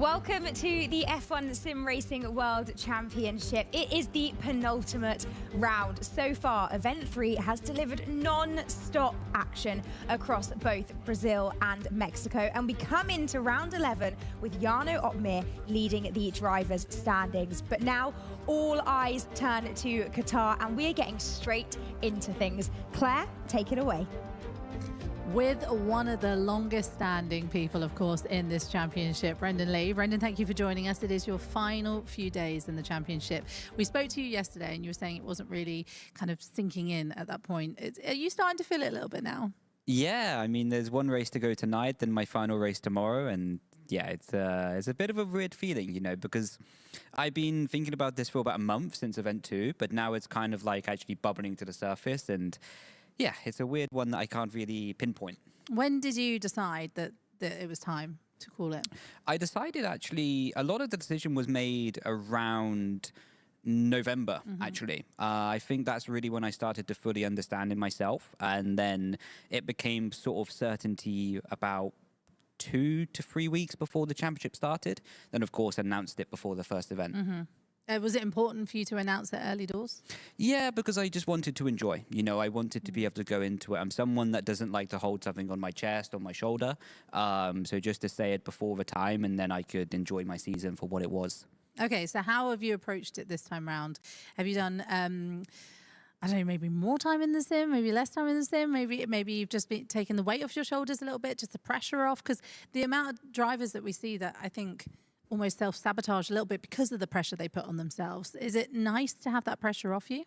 Welcome to the F1 Sim Racing World Championship. It is the penultimate round. So far, Event 3 has delivered non-stop action across both Brazil and Mexico. And we come into round 11 with Jarno Opmeer leading the drivers' standings. But now all eyes turn to Qatar and we are getting straight into things. Claire, take it away. With one of the longest standing people, of course, in this championship, Brendan Lee. Brendan, thank you for joining us. It is your final few days in the championship. We spoke to you yesterday and you were saying it wasn't really kind of sinking in at that point. Are you starting to feel it a little bit now? Yeah, I mean, there's one race to go tonight, then my final race tomorrow. And yeah, it's a bit of a weird feeling, you know, because I've been thinking about this for about a month since Event 2, but now it's kind of like actually bubbling to the surface. And yeah, it's a weird one that I can't really pinpoint. When did you decide that it was time to call it? I decided actually, a lot of the decision was made around November, actually. I think that's really when I started to fully understand it myself. And then it became sort of certainty about 2 to 3 weeks before the championship started. Then, of course, announced it before the first event. Was it important for you to announce it early doors? Yeah, because I just wanted to enjoy. You know, I wanted to be able to go into it. I'm someone that doesn't like to hold something on my chest or my shoulder. So just to say it before the time, and then I could enjoy my season for what it was. Okay, so how have you approached it this time round? Have you done, I don't know, maybe more time in the sim, maybe less time in the sim, maybe you've just been taking the weight off your shoulders a little bit, just the pressure off? Because the amount of drivers that we see that I think almost self-sabotage a little bit because of the pressure they put on themselves. Is it nice to have that pressure off you?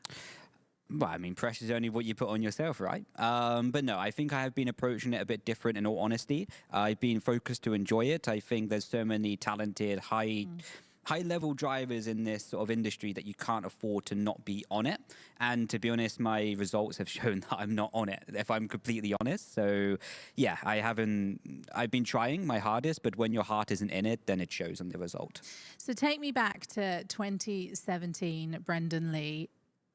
Well, I mean, pressure is only what you put on yourself, right? But no, I think I have been approaching it a bit different in all honesty. I've been focused to enjoy it. I think there's so many talented, high-level drivers in this sort of industry that you can't afford to not be on it. And to be honest, my results have shown that I'm not on it, if I'm completely honest. So yeah, I've been trying my hardest, but when your heart isn't in it, then it shows on the result. So take me back to 2017, Brendan Lee.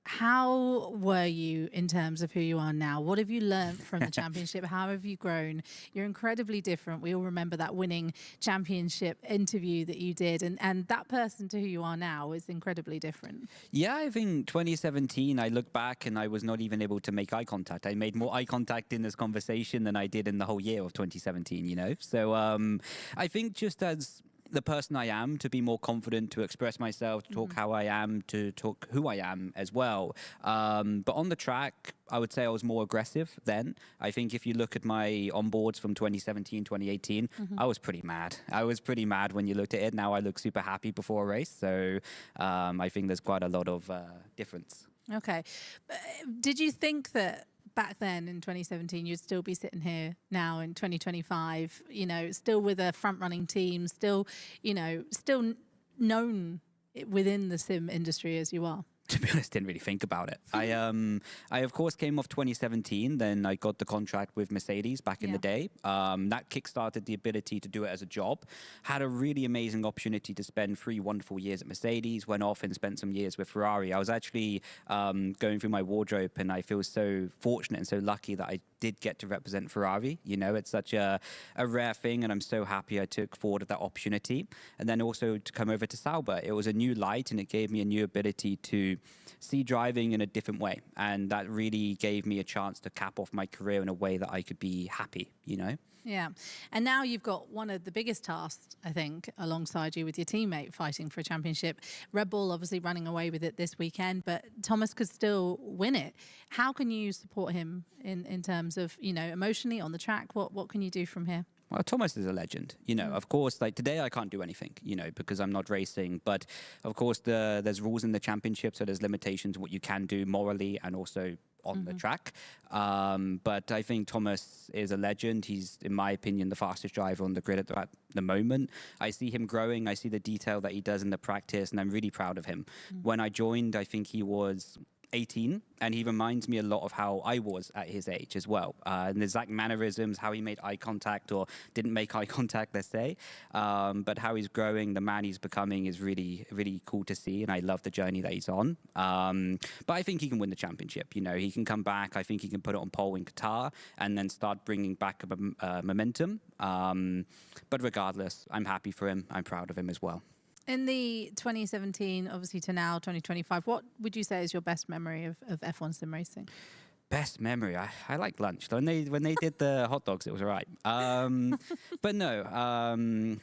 How were you in terms of who you are now? What have you learned from the championship? How have you grown? You're incredibly different. We all remember that winning championship interview that you did. And that person to who you are now is incredibly different. Yeah, I think 2017, I look back and I was not even able to make eye contact. I made more eye contact in this conversation than I did in the whole year of 2017, you know? So I think just as the person I am, to be more confident, to express myself, to talk how I am, to talk who I am as well. But on the track, I would say I was more aggressive then. I think if you look at my onboards from 2017, 2018, I was pretty mad. I was pretty mad when you looked at it. Now I look super happy before a race. So I think there's quite a lot of difference. Okay. Did you think that back then in 2017, you'd still be sitting here now in 2025, you know, still with a front running team, still, you know, still known within the sim industry as you are? To be honest, didn't really think about it. I of course came off 2017. Then I got the contract with Mercedes back in the day. That kickstarted the ability to do it as a job. Had a really amazing opportunity to spend 3 wonderful years at Mercedes. Went off and spent some years with Ferrari. I was actually going through my wardrobe, and I feel so fortunate and so lucky that I did get to represent Ferrari. You know, it's such a rare thing, and I'm so happy I took forward that opportunity. And then also to come over to Sauber, it was a new light, and it gave me a new ability to see driving in a different way. And that really gave me a chance to cap off my career in a way that I could be happy, you know? Yeah. And now you've got one of the biggest tasks, I think, alongside you with your teammate fighting for a championship. Red Bull obviously running away with it this weekend, but Thomas could still win it. How can you support him in terms of, you know, emotionally on the track? What can you do from here? Well, Thomas is a legend, you know. Of course, like today I can't do anything, you know, because I'm not racing. But of course, there's rules in the championship, so there's limitations what you can do morally and also on the track. But I think Thomas is a legend. He's, in my opinion, the fastest driver on the grid at the moment. I see him growing. I see the detail that he does in the practice, and I'm really proud of him. When I joined, I think he was 18, and he reminds me a lot of how I was at his age as well. And the exact mannerisms, how he made eye contact or didn't make eye contact, let's say. But how he's growing, the man he's becoming is really, really cool to see. And I love the journey that he's on. But I think he can win the championship. You know, he can come back. I think he can put it on pole in Qatar and then start bringing back momentum. But regardless, I'm happy for him. I'm proud of him as well. In the 2017, obviously to now, 2025, what would you say is your best memory of F1 sim racing? Best memory, I like lunch. When they did the hot dogs, it was all right. But no,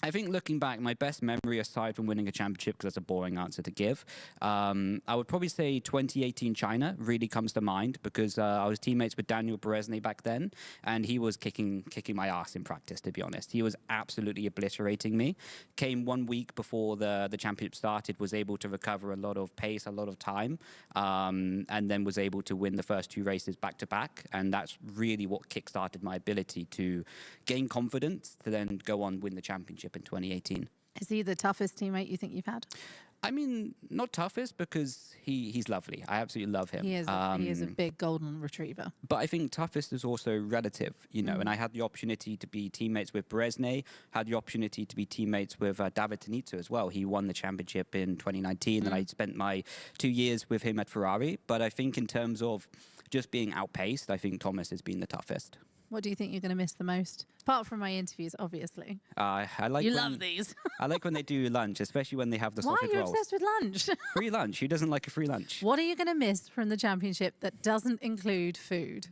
I think looking back, my best memory aside from winning a championship, because that's a boring answer to give, I would probably say 2018 China really comes to mind because I was teammates with Daniel Beresney back then, and he was kicking my ass in practice, to be honest. He was absolutely obliterating me. Came 1 week before the championship started, was able to recover a lot of pace, a lot of time, and then was able to win the first 2 races back to back. And that's really what kickstarted my ability to gain confidence to then go on win the championship in 2018. Is he the toughest teammate you think you've had? I mean, not toughest because he's lovely. I absolutely love him. He is a big golden retriever. But I think toughest is also relative, you know, and I had the opportunity to be teammates with Beresney, had the opportunity to be teammates with David Tonizzo as well. He won the championship in 2019 and I spent my 2 years with him at Ferrari. But I think in terms of just being outpaced, I think Thomas has been the toughest. What do you think you're going to miss the most? Apart from my interviews, obviously. I like you love these. I like when they do lunch, especially when they have the sausage rolls. Why are you obsessed with lunch? Free lunch. Who doesn't like a free lunch? What are you going to miss from the championship that doesn't include food?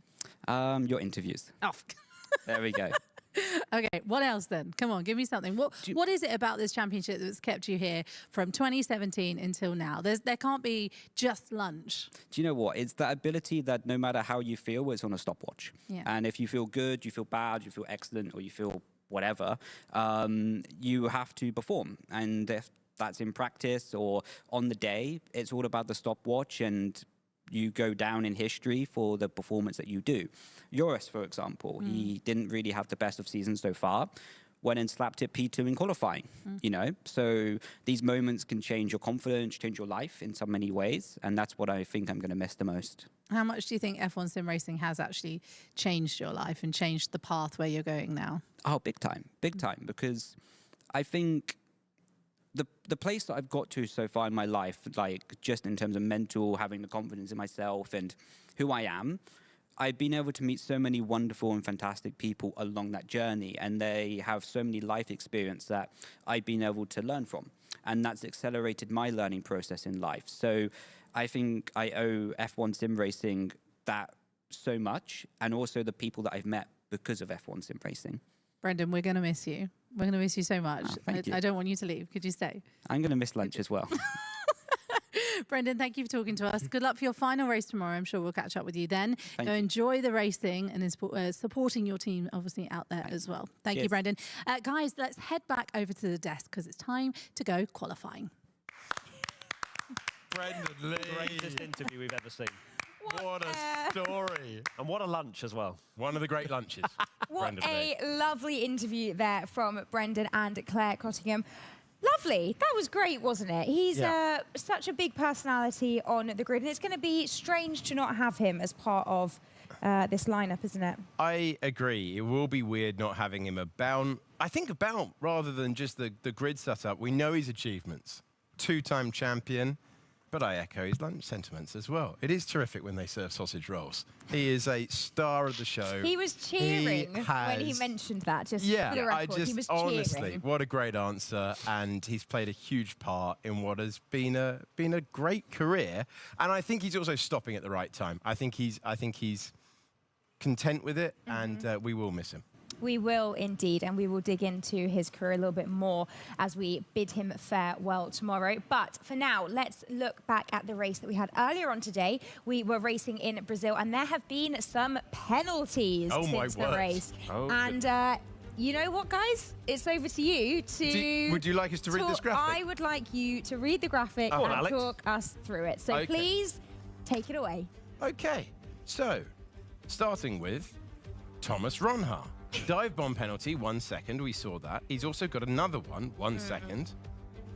Your interviews. Oh. There we go. Okay, what else then? Come on, give me something. What is it about this championship that's kept you here from 2017 until now? There can't be just lunch. Do you know what? It's that ability that no matter how you feel, it's on a stopwatch. Yeah. And if you feel good, you feel bad, you feel excellent, or you feel whatever, you have to perform. And if that's in practice or on the day, it's all about the stopwatch, and you go down in history for the performance that you do. Joris, for example, he didn't really have the best of seasons so far. Went and slapped it P2 in qualifying, you know? So these moments can change your confidence, change your life in so many ways. And that's what I think I'm going to miss the most. How much do you think F1 sim racing has actually changed your life and changed the path where you're going now? Oh, big time, because I think the place that I've got to so far in my life, like just in terms of mental, having the confidence in myself and who I am, I've been able to meet so many wonderful and fantastic people along that journey, and they have so many life experience that I've been able to learn from, and that's accelerated my learning process in life. So I think I owe F1 sim racing that so much, and also the people that I've met because of F1 sim racing. Brendan, we're going to miss you. We're going to miss you so much. I don't want you to leave. Could you stay? I'm going to miss lunch as well. Brendan, thank you for talking to us. Good luck for your final race tomorrow. I'm sure we'll catch up with you then. Thank Go you. Enjoy the racing and supporting your team, obviously, out there as well. Thank you, Brendan. Guys, let's head back over to the desk because it's time to go qualifying. Brendan Lee. Greatest interview we've ever seen. What a story. And what a lunch as well. One of the great lunches. What Brendan a Lee. lovely interview there from Brendan and Claire Cottingham. Lovely. That was great, wasn't it? He's such a big personality on the grid, and it's going to be strange to not have him as part of this lineup, isn't it? I agree. It will be weird not having him about. I think about rather than just the grid setup. We know his achievements. 2-time champion. But I echo his lunch sentiments as well. It is terrific when they serve sausage rolls. He is a star of the show. He was cheering when he mentioned that, just for the record. He was honestly, cheering. what a great answer. And he's played a huge part in what has been a great career. And I think he's also stopping at the right time. I think he's content with it, and we will miss him. We will indeed, and we will dig into his career a little bit more as we bid him farewell tomorrow. But for now, let's look back at the race that we had earlier on today. We were racing in Brazil, and there have been some penalties since the race. Oh, and you know what, guys? It's over to you to... Would you like us to read this graphic? I would like you to read the graphic and Alex. talk us through it. So please take it away. Okay, so starting with Thomas Ronhaar. Dive bomb penalty, 1 second. We saw that. He's also got another one, 1 second.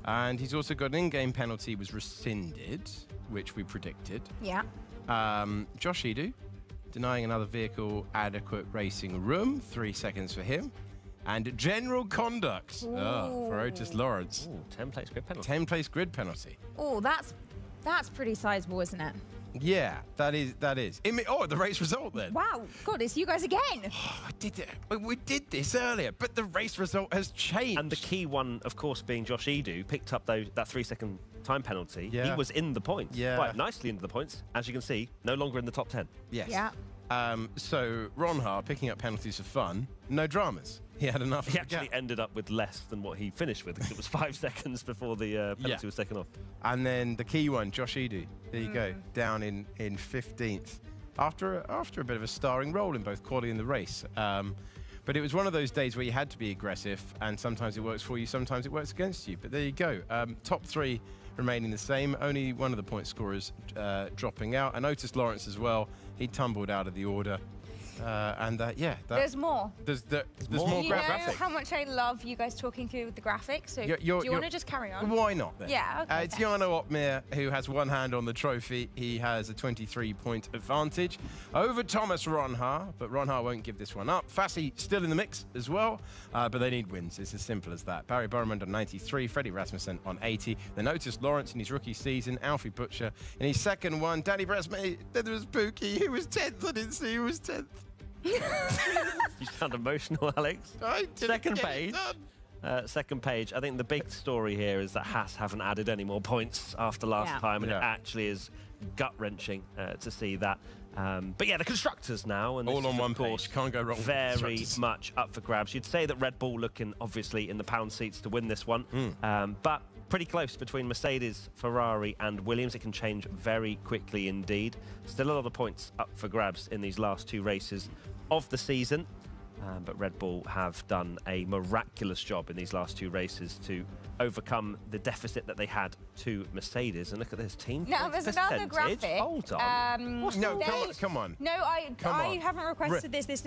And he's also got an in-game penalty was rescinded, which we predicted. Yeah. Josh Edu, denying another vehicle adequate racing room, 3 seconds for him. And general conduct for Otis Lawrence. Ooh, 10-place grid penalty. 10-place grid penalty. Oh, that's pretty sizable, isn't it? Yeah, that is. The race result then. Wow, God, it's you guys again. We did this earlier, but the race result has changed. And the key one, of course, being Josh Edu, picked up that 3-second time penalty. Yeah. He was in the points, Yeah. quite nicely into the points. As you can see, no longer in the top 10. Yes. Yeah. So Ronha picking up penalties for fun, no dramas. He had enough. He actually ended up with less than what he finished with, because it was 5 seconds before the penalty was taken off. And then the key one, Josh Edu. There you go, down in 15th after a bit of a starring role in both quali and the race. But it was one of those days where you had to be aggressive, and sometimes it works for you, sometimes it works against you. But there you go. Top 3 remaining the same. Only one of the point scorers dropping out, and Otis Lawrence as well. He tumbled out of the order. There's more. There's more. more You know graphics. how much I love you guys talking through the graphics. So do you want to just carry on? Why not then? Yeah, okay, It's thanks. Jarno Opmeer who has one hand on the trophy. He has a 23-point advantage over Thomas Ronha, but Ronha won't give this one up. Fassi still in the mix as well, but they need wins. It's as simple as that. Barry Borremund on 93, Freddie Rasmussen on 80. Then Otis Lawrence in his rookie season, Alfie Butcher in his second one. Danny Bresme, then there was Pookie, who was 10th. I didn't see who was 10th. You sound emotional, Alex. I didn't Second get it page. done. Second page. I think the big story here is that Haas haven't added any more points after last time, and it actually is gut-wrenching to see that. But yeah, the constructors now, and All this on is, one of course, page. Can't go wrong with very constructors. much up for grabs. You'd say that Red Bull looking obviously in the pound seats to win this one, but pretty close between Mercedes, Ferrari and Williams. It can change very quickly indeed. Still a lot of points up for grabs in these last 2 races of the season. But Red Bull have done a miraculous job in these last 2 races to overcome the deficit that they had to Mercedes. And look at this team. Now, there's another percentage. graphic. Hold on. No, come on. No, I on. haven't requested this. This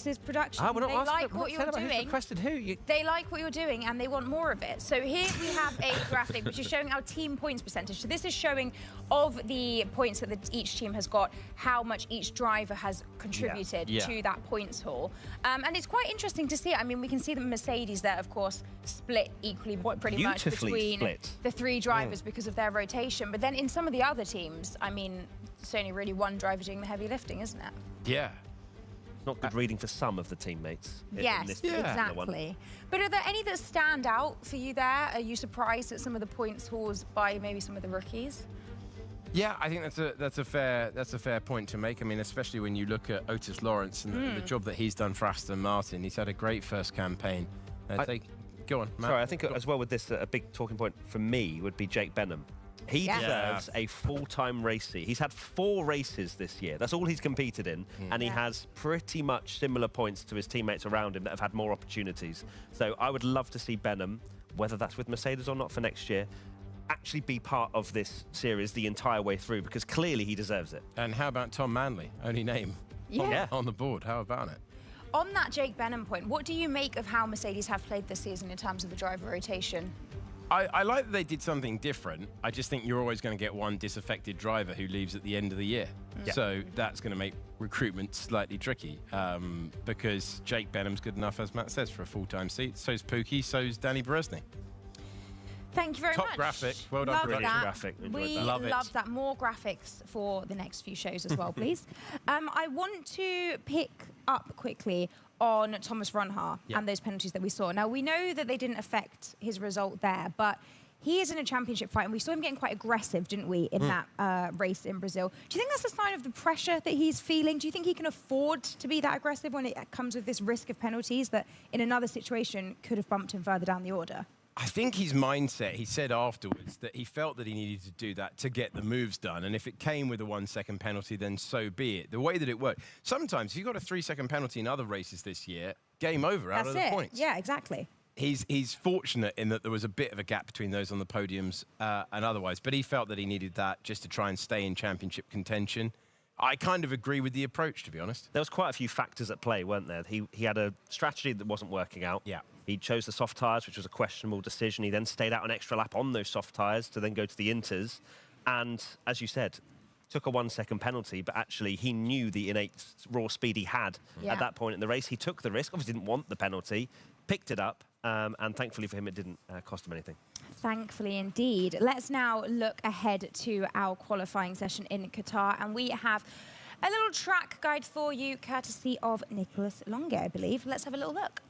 is production. We're not They asking- like we're what not you're saying about who's doing. requested who. They like what you're doing and they want more of it. So here we have a graphic which is showing our team points percentage. So this is showing of the points that each team has got, how much each driver has contributed Yeah. to that points haul. And it's quite interesting to see. I mean, we can see the Mercedes there, of course, split equally pretty much beautifully between split. the 3 drivers because of their rotation. But then in some of the other teams, I mean, it's only really one driver doing the heavy lifting, isn't it? Yeah. Not good reading for some of the teammates. in Yes, this particular one. exactly. But are there any that stand out for you there? Are you surprised at some of the points hauls by maybe some of the rookies? Yeah, I think that's a fair point to make. I mean, especially when you look at Otis Lawrence and the job that he's done for Aston Martin. He's had a great first campaign. Go on, Matt. Sorry, I think as well with this, a big talking point for me would be Jake Benham. He Yeah. deserves a full-time race seat. He's had 4 races this year. That's all he's competed in. And he Yeah. has pretty much similar points to his teammates around him that have had more opportunities. So I would love to see Benham, whether that's with Mercedes or not for next year, actually be part of this series the entire way through, because clearly he deserves it. And how about Tom Manley? Only name Yeah. on the board. How about it? On that Jake Benham point, what do you make of how Mercedes have played this season in terms of the driver rotation? I like that they did something different. I just think you're always going to get one disaffected driver who leaves at the end of the year. Yeah. So that's going to make recruitment slightly tricky because Jake Benham's good enough, as Matt says, for a full-time seat. So's Pookie, so's Danny Beresny. Thank you very Top much. graphic. Well done, Love production. that. Graphic. Enjoyed We that. Love it. love that. More graphics for the next few shows as well, please. I want to pick up quickly on Thomas Ronha and those penalties that we saw. Now, we know that they didn't affect his result there, but he is in a championship fight, and we saw him getting quite aggressive, didn't we, in that race in Brazil. Do you think that's a sign of the pressure that he's feeling? Do you think he can afford to be that aggressive when it comes with this risk of penalties that in another situation could have bumped him further down the order? I think his mindset, he said afterwards that he felt that he needed to do that to get the moves done. And if it came with a 1-second penalty, then so be it. The way that it worked. Sometimes if you've got a 3-second penalty in other races this year, game over, out That's of the it. points. Yeah, exactly. He's fortunate in that there was a bit of a gap between those on the podiums and otherwise. But he felt that he needed that just to try and stay in championship contention. I kind of agree with the approach, to be honest. There was quite a few factors at play, weren't there? He had a strategy that wasn't working out. Yeah. He chose the soft tyres, which was a questionable decision. He then stayed out an extra lap on those soft tyres to then go to the inters. And as you said, took a 1-second penalty, but actually he knew the innate raw speed he had at that point in the race. He took the risk, obviously didn't want the penalty, picked it up, and thankfully for him, it didn't cost him anything. Thankfully indeed. Let's now look ahead to our qualifying session in Qatar, and we have a little track guide for you, courtesy of Nicholas Longe, I believe. Let's have a little look.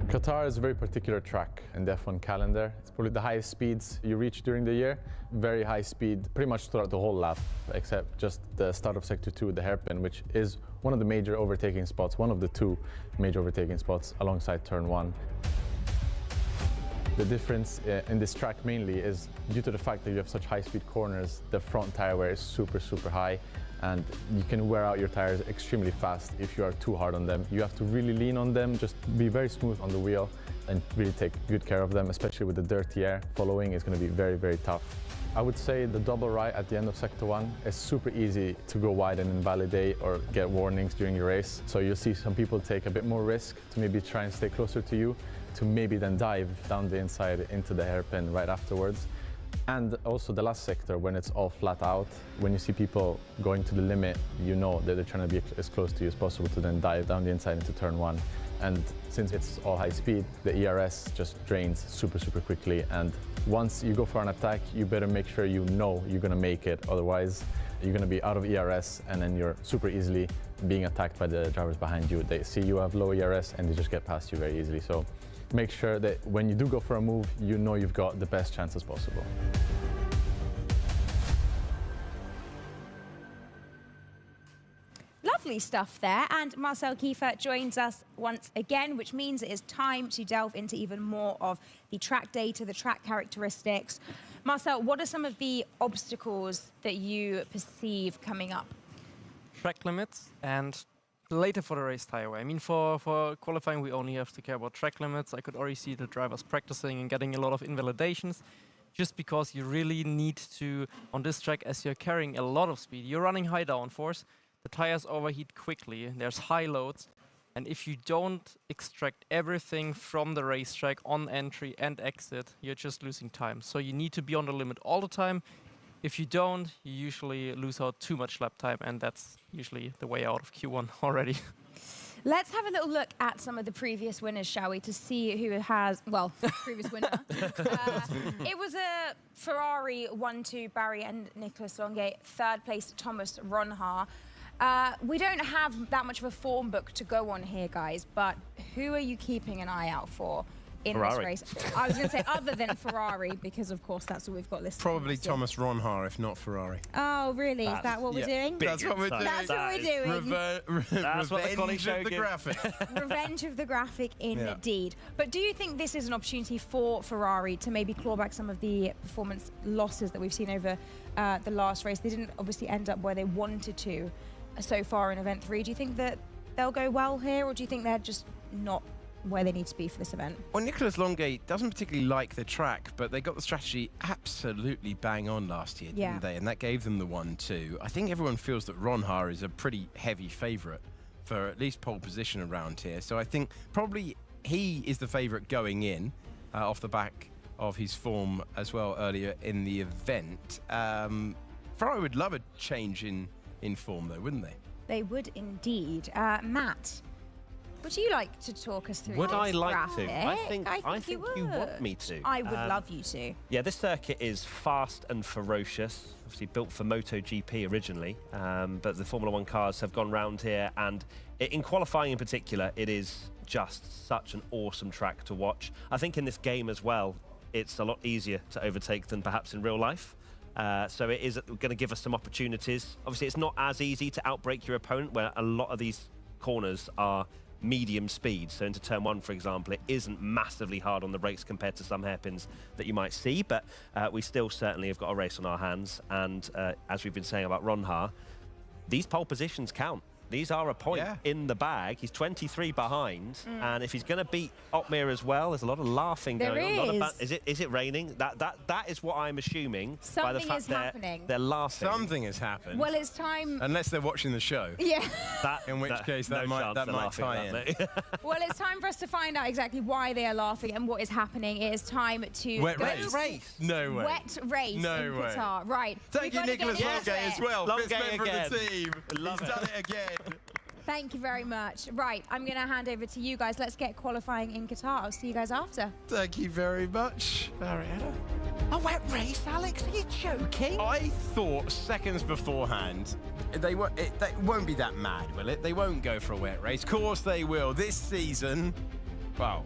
Qatar is a very particular track in the F1 calendar. It's probably the highest speeds you reach during the year. Very high speed, pretty much throughout the whole lap, except just the start of Sector 2, the hairpin, which is one of the major overtaking spots, one of the 2 major overtaking spots alongside Turn 1. The difference in this track mainly is due to the fact that you have such high-speed corners, the front tire wear is super, super high, and you can wear out your tires extremely fast if you are too hard on them. You have to really lean on them, just be very smooth on the wheel and really take good care of them, especially with the dirty air. Following is going to be very, very tough. I would say the double right at the end of Sector 1 is super easy to go wide and invalidate or get warnings during your race. So you'll see some people take a bit more risk to maybe try and stay closer to you, to maybe then dive down the inside into the hairpin right afterwards. And also the last sector, when it's all flat out, when you see people going to the limit, you know that they're trying to be as close to you as possible to then dive down the inside into Turn 1. And since it's all high speed, the ERS just drains super, super quickly. And once you go for an attack, you better make sure you know you're gonna make it. Otherwise, you're gonna be out of ERS and then you're super easily being attacked by the drivers behind you. They see you have low ERS and they just get past you very easily. So make sure that when you do go for a move, you know you've got the best chances possible. Lovely stuff there, and Marcel Kiefer joins us once again, which means it is time to delve into even more of the track data, the track characteristics. Marcel, what are some of the obstacles that you perceive coming up? Track limits and later for the race tire wear. I mean, for qualifying, we only have to care about track limits. I could already see the drivers practicing and getting a lot of invalidations, just because you really need to, on this track, as you're carrying a lot of speed, you're running high downforce, the tires overheat quickly, there's high loads, and if you don't extract everything from the racetrack on entry and exit, you're just losing time. So you need to be on the limit all the time. If you don't, you usually lose out too much lap time, and that's usually the way out of Q1 already. Let's have a little look at some of the previous winners, shall we, to see who has, well, previous winner. It was a Ferrari 1-2, Barry and Nicholas Longe, 3rd place, Thomas Ronhaar. We don't have that much of a form book to go on here, guys, but who are you keeping an eye out for in Ferrari. this race? I was going to say other than Ferrari, because of course that's what we've got listed. Probably Thomas Ronhaar, if not Ferrari. Oh, really? Is that what we're doing? That's what we're doing. That's what we're doing. That's what the Connie Revenge show of the gives. graphic. Revenge of the graphic, indeed. But do you think this is an opportunity for Ferrari to maybe claw back some of the performance losses that we've seen over the last race? They didn't obviously end up where they wanted to so far in Event 3. Do you think that they'll go well here, or do you think they're just not where they need to be for this event? Well, Nicholas Longe doesn't particularly like the track, but they got the strategy absolutely bang on last year, didn't they? And that gave them the 1-2. I think everyone feels that Ronhaar is a pretty heavy favourite for at least pole position around here. So I think probably he is the favourite going in off the back of his form as well earlier in the event. Ferrari would love a change in form, though, wouldn't they? They would indeed. Matt, would you like to talk us through Would this I like graphic? to? I think you would. want me to. I would love you to. Yeah, this circuit is fast and ferocious. Obviously built for MotoGP originally, but the Formula One cars have gone round here, and in qualifying in particular, it is just such an awesome track to watch. I think in this game as well, it's a lot easier to overtake than perhaps in real life. So it is going to give us some opportunities. Obviously, it's not as easy to outbrake your opponent, where a lot of these corners are medium speed. So into Turn 1, for example, it isn't massively hard on the brakes compared to some hairpins that you might see, but we still certainly have got a race on our hands. And as we've been saying about Ronhaar, these pole positions count. These are a point in the bag. He's 23 behind, and if he's going to beat Otmir as well, there's a lot of laughing going on. Is it raining? That is what I'm assuming by the fact they're laughing. Something has happened. Well, it's time. Unless they're watching the show. Yeah. In which case that might tie in. Well, it's time for us to find out exactly why they are laughing and what is happening. It is time to wet race. No way. Wet race in Qatar. Right. Thank you, Nicholas Longay, as well. Fifth member of the team. Love He's done it again. Thank you very much. Right, I'm going to hand over to you guys. Let's get qualifying in Qatar. I'll see you guys after. Thank you very much, Marietta. A wet race, Alex? Are you joking? I thought seconds beforehand, they won't be that mad, will it? They won't go for a wet race. Of course they will. This season, well,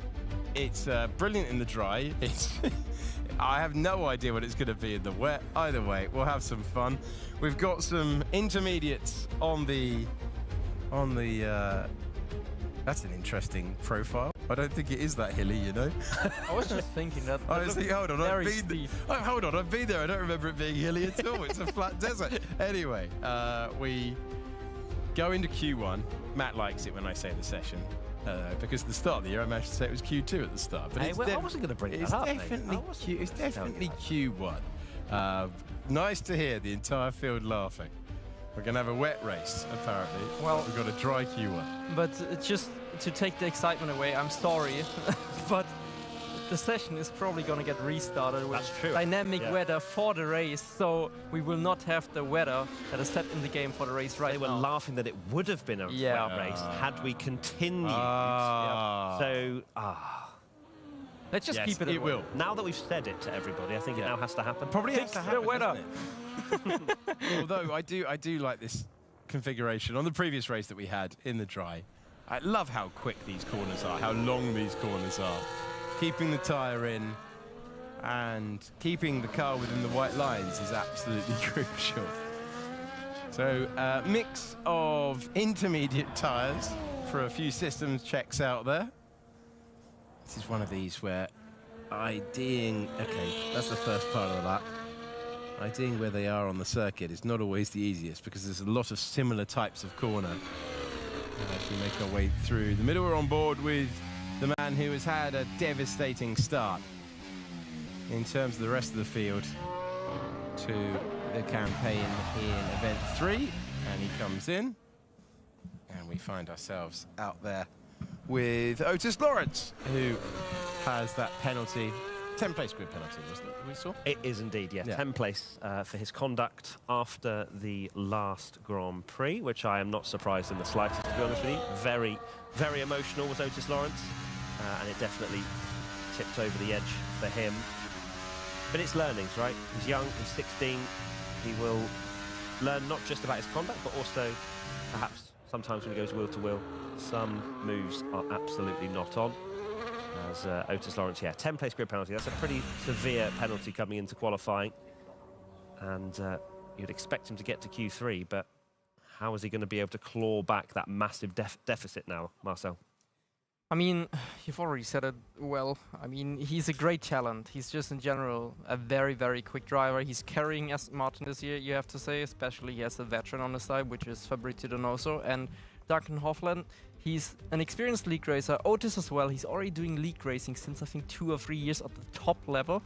it's brilliant in the dry. I have no idea what it's going to be in the wet. Either way, we'll have some fun. We've got some intermediates on the. That's an interesting profile. I don't think it is that hilly, you know. I was just thinking that. I was thinking, hold on, I've been there. I don't remember it being hilly at all. It's a flat desert. Anyway, we go into Q1. Matt likes it when I say the session. Because at the start of the year, I managed to say it was Q2 at the start. But I wasn't going to bring that up. It's definitely Q1. Nice to hear the entire field laughing. We're going to have a wet race, apparently. Well, we've got a dry Q1. But just to take the excitement away, I'm sorry, but the session is probably going to get restarted with dynamic weather for the race, so we will not have the weather that is set in the game for the race right now. They were laughing that it would have been a wet race had we continued. Let's just keep it. It will. Now that we've said it to everybody, I think it now has to happen. Probably has to happen, the weather. Although I do like this configuration on the previous race that we had in the dry. I love how quick these corners are, how long these corners are. Keeping the tyre in and keeping the car within the white lines is absolutely crucial. So mix of intermediate tyres for a few systems checks out there. This is one of these where IDing, okay, that's the first part of the lap. IDing where they are on the circuit is not always the easiest because there's a lot of similar types of corner. As we make our way through the middle, we're on board with the man who has had a devastating start in terms of the rest of the field to the campaign in event 3. And he comes in, and we find ourselves out there with Otis Lawrence, who has that penalty, 10th place grid penalty, wasn't it, we saw? It is indeed, yeah. 10th place for his conduct after the last Grand Prix, which I am not surprised in the slightest, to be honest with you. Very, very emotional was Otis Lawrence, and it definitely tipped over the edge for him. But it's learnings, right? He's young, he's 16. He will learn not just about his conduct, but also perhaps sometimes when he goes wheel to wheel, some moves are absolutely not on. As Otis Lawrence, 10th place grid penalty. That's a pretty severe penalty coming into qualifying. And you'd expect him to get to Q3, but how is he going to be able to claw back that massive deficit now, Marcel? I mean, you've already said it well. I mean, he's a great talent. He's just in general a very, very quick driver. He's carrying Aston Martin this year, you have to say, especially he has a veteran on the side, which is Fabrizio Donoso and Duncan Hofland. He's an experienced league racer. Otis as well. He's already doing league racing since I think 2 or 3 years at the top level.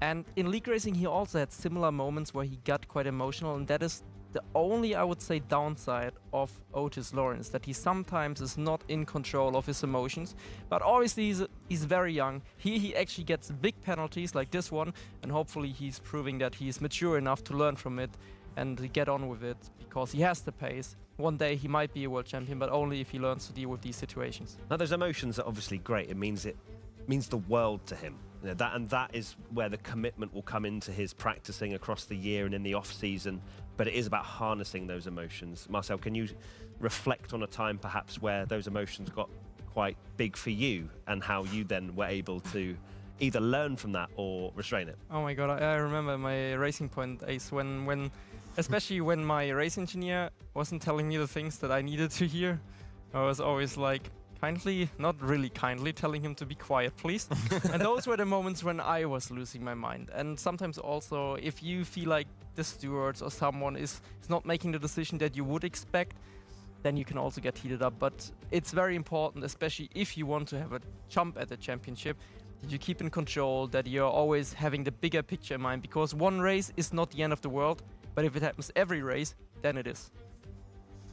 And in league racing, he also had similar moments where he got quite emotional, and that is the only, I would say, downside of Otis Lawrence, that he sometimes is not in control of his emotions. But obviously he's very young. He actually gets big penalties like this one, and hopefully he's proving that he's mature enough to learn from it and get on with it, because he has the pace. One day he might be a world champion, but only if he learns to deal with these situations. Now those emotions are obviously great. It means the world to him. You know, that is where the commitment will come into his practicing across the year and in the off season. But it is about harnessing those emotions. Marcel, can you reflect on a time perhaps where those emotions got quite big for you and how you then were able to either learn from that or restrain it? Oh my God, I remember my Racing Point days when especially when my race engineer wasn't telling me the things that I needed to hear. I was always like, kindly, not really kindly, telling him to be quiet, please. And those were the moments when I was losing my mind. And sometimes also, if you feel like the stewards or someone is not making the decision that you would expect, then you can also get heated up. But it's very important, especially if you want to have a jump at the championship, that you keep in control, that you're always having the bigger picture in mind, because one race is not the end of the world, but if it happens every race, then it is.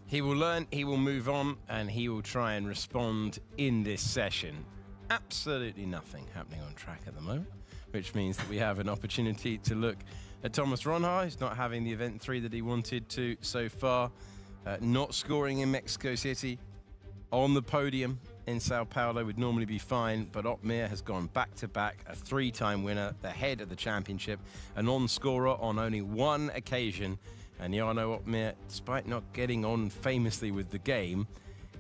He will learn, he will move on, and he will try and respond in this session. Absolutely nothing happening on track at the moment, which means that we have an opportunity to look at Thomas Ronhaar, who's not having the event 3 that he wanted to so far, not scoring in Mexico City. On the podium in Sao Paulo would normally be fine, but Otmir has gone back-to-back, a 3-time winner, the head of the championship, a non-scorer on only one occasion. And Jarno Otmir, despite not getting on famously with the game,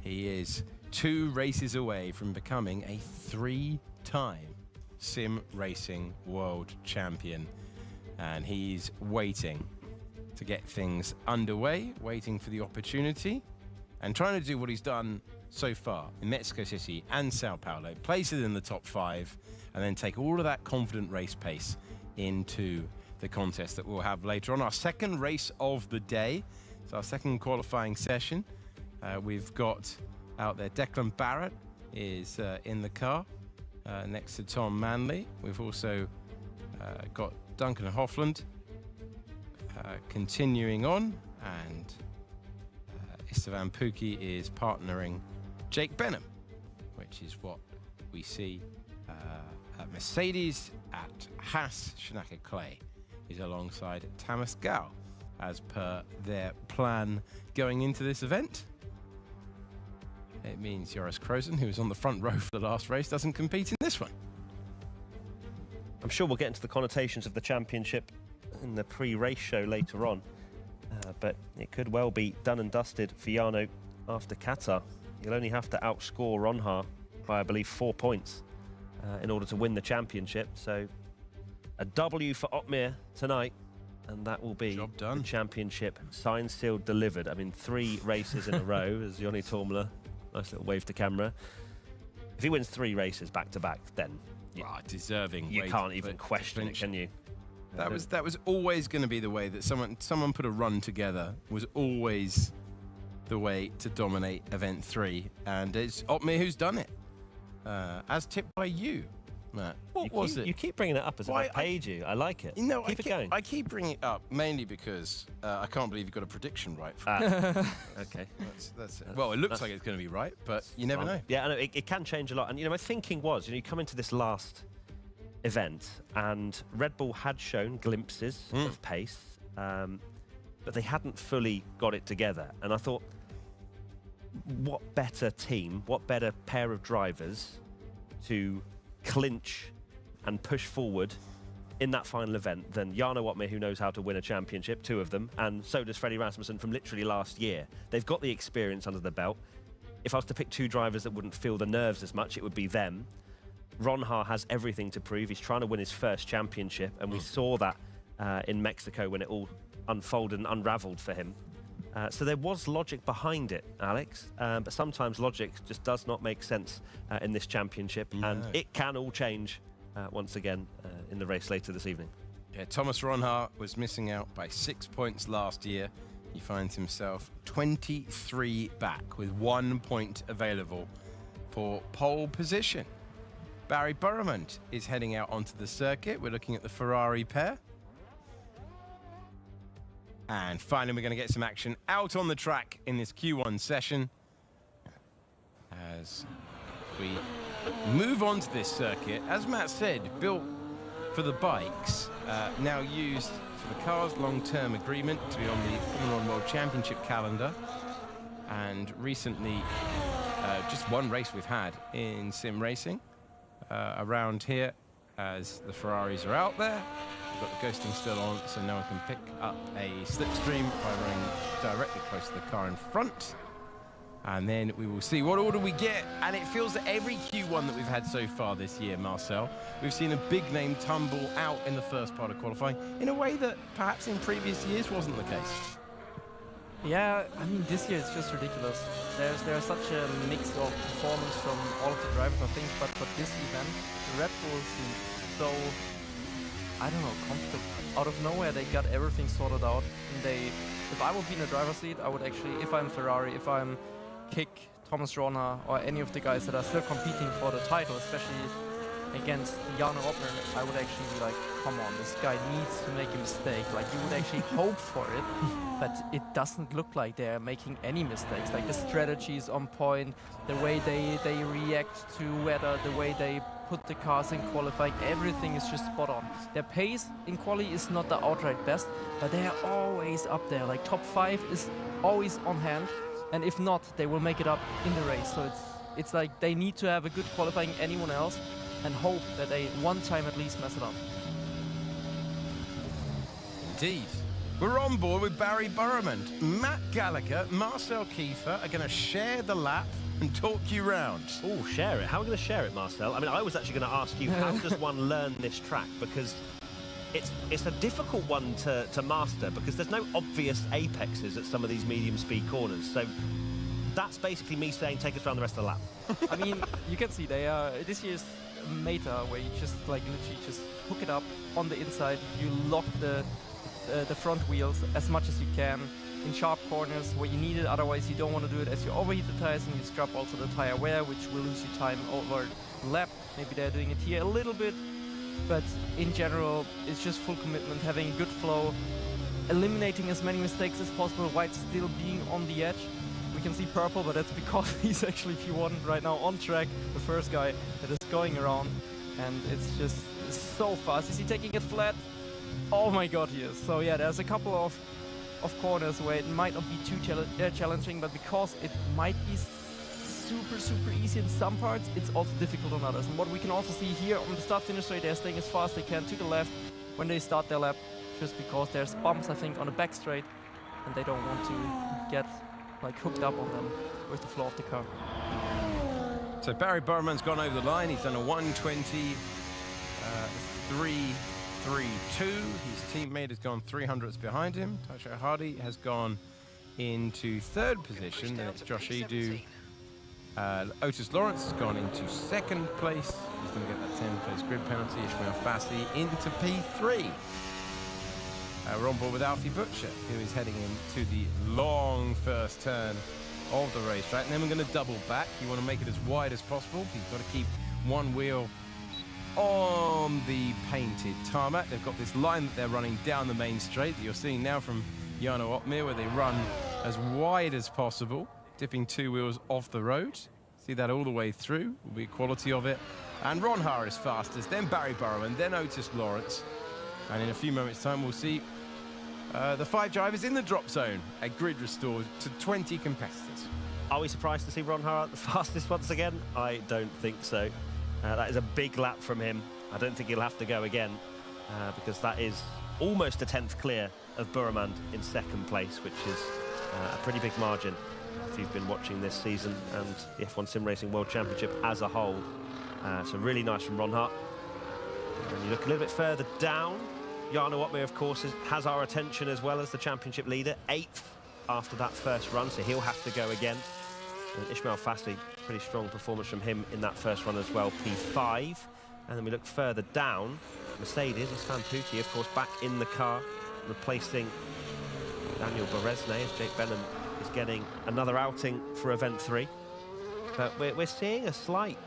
he is 2 races away from becoming a 3-time sim racing world champion. And he's waiting to get things underway, waiting for the opportunity, and trying to do what he's done so far in Mexico City and Sao Paulo, place it in the top 5, and then take all of that confident race pace into the contest that we'll have later on. Our second race of the day, it's our second qualifying session. We've got out there Declan Barrett is in the car next to Tom Manley. We've also got Duncan Hofland continuing on, and Istvan Pukki is partnering Jake Benham, which is what we see at Mercedes. At Haas, Schumacher Clay is alongside Thomas Gau, as per their plan going into this event. It means Joris Krozen, who was on the front row for the last race, doesn't compete in this one. I'm sure we'll get into the connotations of the championship in the pre-race show later on, but it could well be done and dusted for Jarno after Qatar. He'll only have to outscore Ronhaar by, I believe, 4 points in order to win the championship. So a W for Otmir tonight, and that will be the championship signed, sealed, delivered. I mean, 3 races in a row, as Joni Tormler, nice little wave to camera. If he wins 3 races back-to-back, then deserving. You can't even question it, can you? That was always going to be the way that someone put a run together, was always the way to dominate event 3, and it's Otmir who's done it, as tipped by you, Matt. What was it? You keep bringing it up as if I paid you. I like it. No, keep it going. I keep bringing it up mainly because I can't believe you got a prediction right. Okay. That's it. Well, it looks like it's going to be right, but you never know. Yeah, I know, it can change a lot. And, my thinking was, you come into this last event, and Red Bull had shown glimpses of pace, but they hadn't fully got it together. And I thought, what better team, what better pair of drivers to clinch and push forward in that final event than Jarno Otmir, who knows how to win a championship, 2 of them, and so does Freddie Rasmussen from literally last year. They've got the experience under the belt. If I was to pick 2 drivers that wouldn't feel the nerves as much, it would be them. Ronhaar has everything to prove. He's trying to win his first championship, and we saw that in Mexico when it all unfolded and unraveled for him. So there was logic behind it, Alex, but sometimes logic just does not make sense in this championship, and it can all change once again in the race later this evening. Yeah, Thomas Ronhaar was missing out by 6 points last year. He finds himself 23 back with 1 point available for pole position. Barry Burrament is heading out onto the circuit. We're looking at the Ferrari pair. And finally, we're going to get some action out on the track in this Q1 session as we move on to this circuit. As Matt said, built for the bikes, now used for the cars, long-term agreement to be on the Formula 1 World Championship calendar. And recently, just one race we've had in sim racing around here as the Ferraris are out there. We've got the ghosting still on, so no one can pick up a slipstream by running directly close to the car in front. And then we will see what order we get. And it feels that every Q1 that we've had so far this year, Marcel, we've seen a big name tumble out in the first part of qualifying in a way that perhaps in previous years wasn't the case. Yeah, I mean, this year it's just ridiculous. There's such a mix of performance from all of the drivers, I think, but for this event, the Red Bull seems so, I don't know, comfortable. Out of nowhere, they got everything sorted out, and they if I would be in the driver's seat, I would actually, if I'm Ferrari, if I'm Kick, Thomas Ronha, or any of the guys that are still competing for the title, especially against Jarno Oppner, I would actually be like, come on, this guy needs to make a mistake. Like, you would actually hope for it, but it doesn't look like they're making any mistakes. Like, the strategy is on point, the way they react to weather, the way they put the cars in qualifying, everything is just spot on. Their pace in quali is not the outright best, but they are always up there. Like, top 5 is always on hand, and if not, they will make it up in the race. So it's like they need to have a good qualifying anyone else, and hope that they one time at least mess it up. Indeed. We're on board with Barry Burman. Matt Gallagher, Marcel Kiefer are going to share the lap and talk you round. Oh, share it. How are we going to share it, Marcel? I mean, I was actually going to ask you, how does one learn this track? Because it's a difficult one to master, because there's no obvious apexes at some of these medium speed corners. So that's basically me saying, take us around the rest of the lap. I mean, you can see they are this year's meta, where you just like literally just hook it up on the inside. You lock the front wheels as much as you can in sharp corners where you need it. Otherwise, you don't want to do it as you overheat the tires, and you scrub also the tire wear, which will lose you time over the lap. Maybe they're doing it here a little bit, but in general, it's just full commitment, having good flow, eliminating as many mistakes as possible while still being on the edge. We can see purple, but that's because he's actually, if you want, right now on track, the first guy that is going around, and it's just so fast. Is he taking it flat? Oh my god, he is. So yeah, there's a couple of corners where it might not be too challenging, but because it might be super easy in some parts, it's also difficult on others. And what we can also see here on the start-finish straight, they're staying as fast as they can to the left when they start their lap, just because there's bumps, I think, on the back straight, and they don't want to get like hooked up on them with the flow of the car. So Barry Burman's gone over the line. He's done a 1:20.332. His teammate has gone 300ths behind him. Tacho Hardy has gone into third position. Then it's Josh Edu. Otis Lawrence has gone into second place. He's going to get that 10th place grid penalty. Ishmael Fassi into P3. We're on board with Alfie Butcher, who is heading into the long first turn of the racetrack. And then we're going to double back. You want to make it as wide as possible. You've got to keep one wheel on the painted tarmac. They've got this line that they're running down the main straight that you're seeing now from Jarno Oppmer, where they run as wide as possible, dipping 2 wheels off the road. See that all the way through, will be quality of it. And Ronha is fastest, then Barry Burman, then Otis Lawrence. And in a few moments' time, we'll see the 5 drivers in the drop zone, a grid restored to 20 competitors. Are we surprised to see Ron Hart the fastest once again? I don't think so. That is a big lap from him. I don't think he'll have to go again, because that is almost a 10th clear of Burman in second place, which is a pretty big margin if you've been watching this season and the F1 Sim Racing World Championship as a whole. So really nice from Ron Hart. And you look a little bit further down, Jarno Oppmer, of course, has our attention as well as the championship leader, 8th after that first run, so he'll have to go again. And Ishmael Fassi, pretty strong performance from him in that first run as well, P5. And then we look further down, Mercedes, Istvan Pucci, of course, back in the car, replacing Daniel Beresnay, as Jake Benham is getting another outing for Event 3. But we're seeing a slight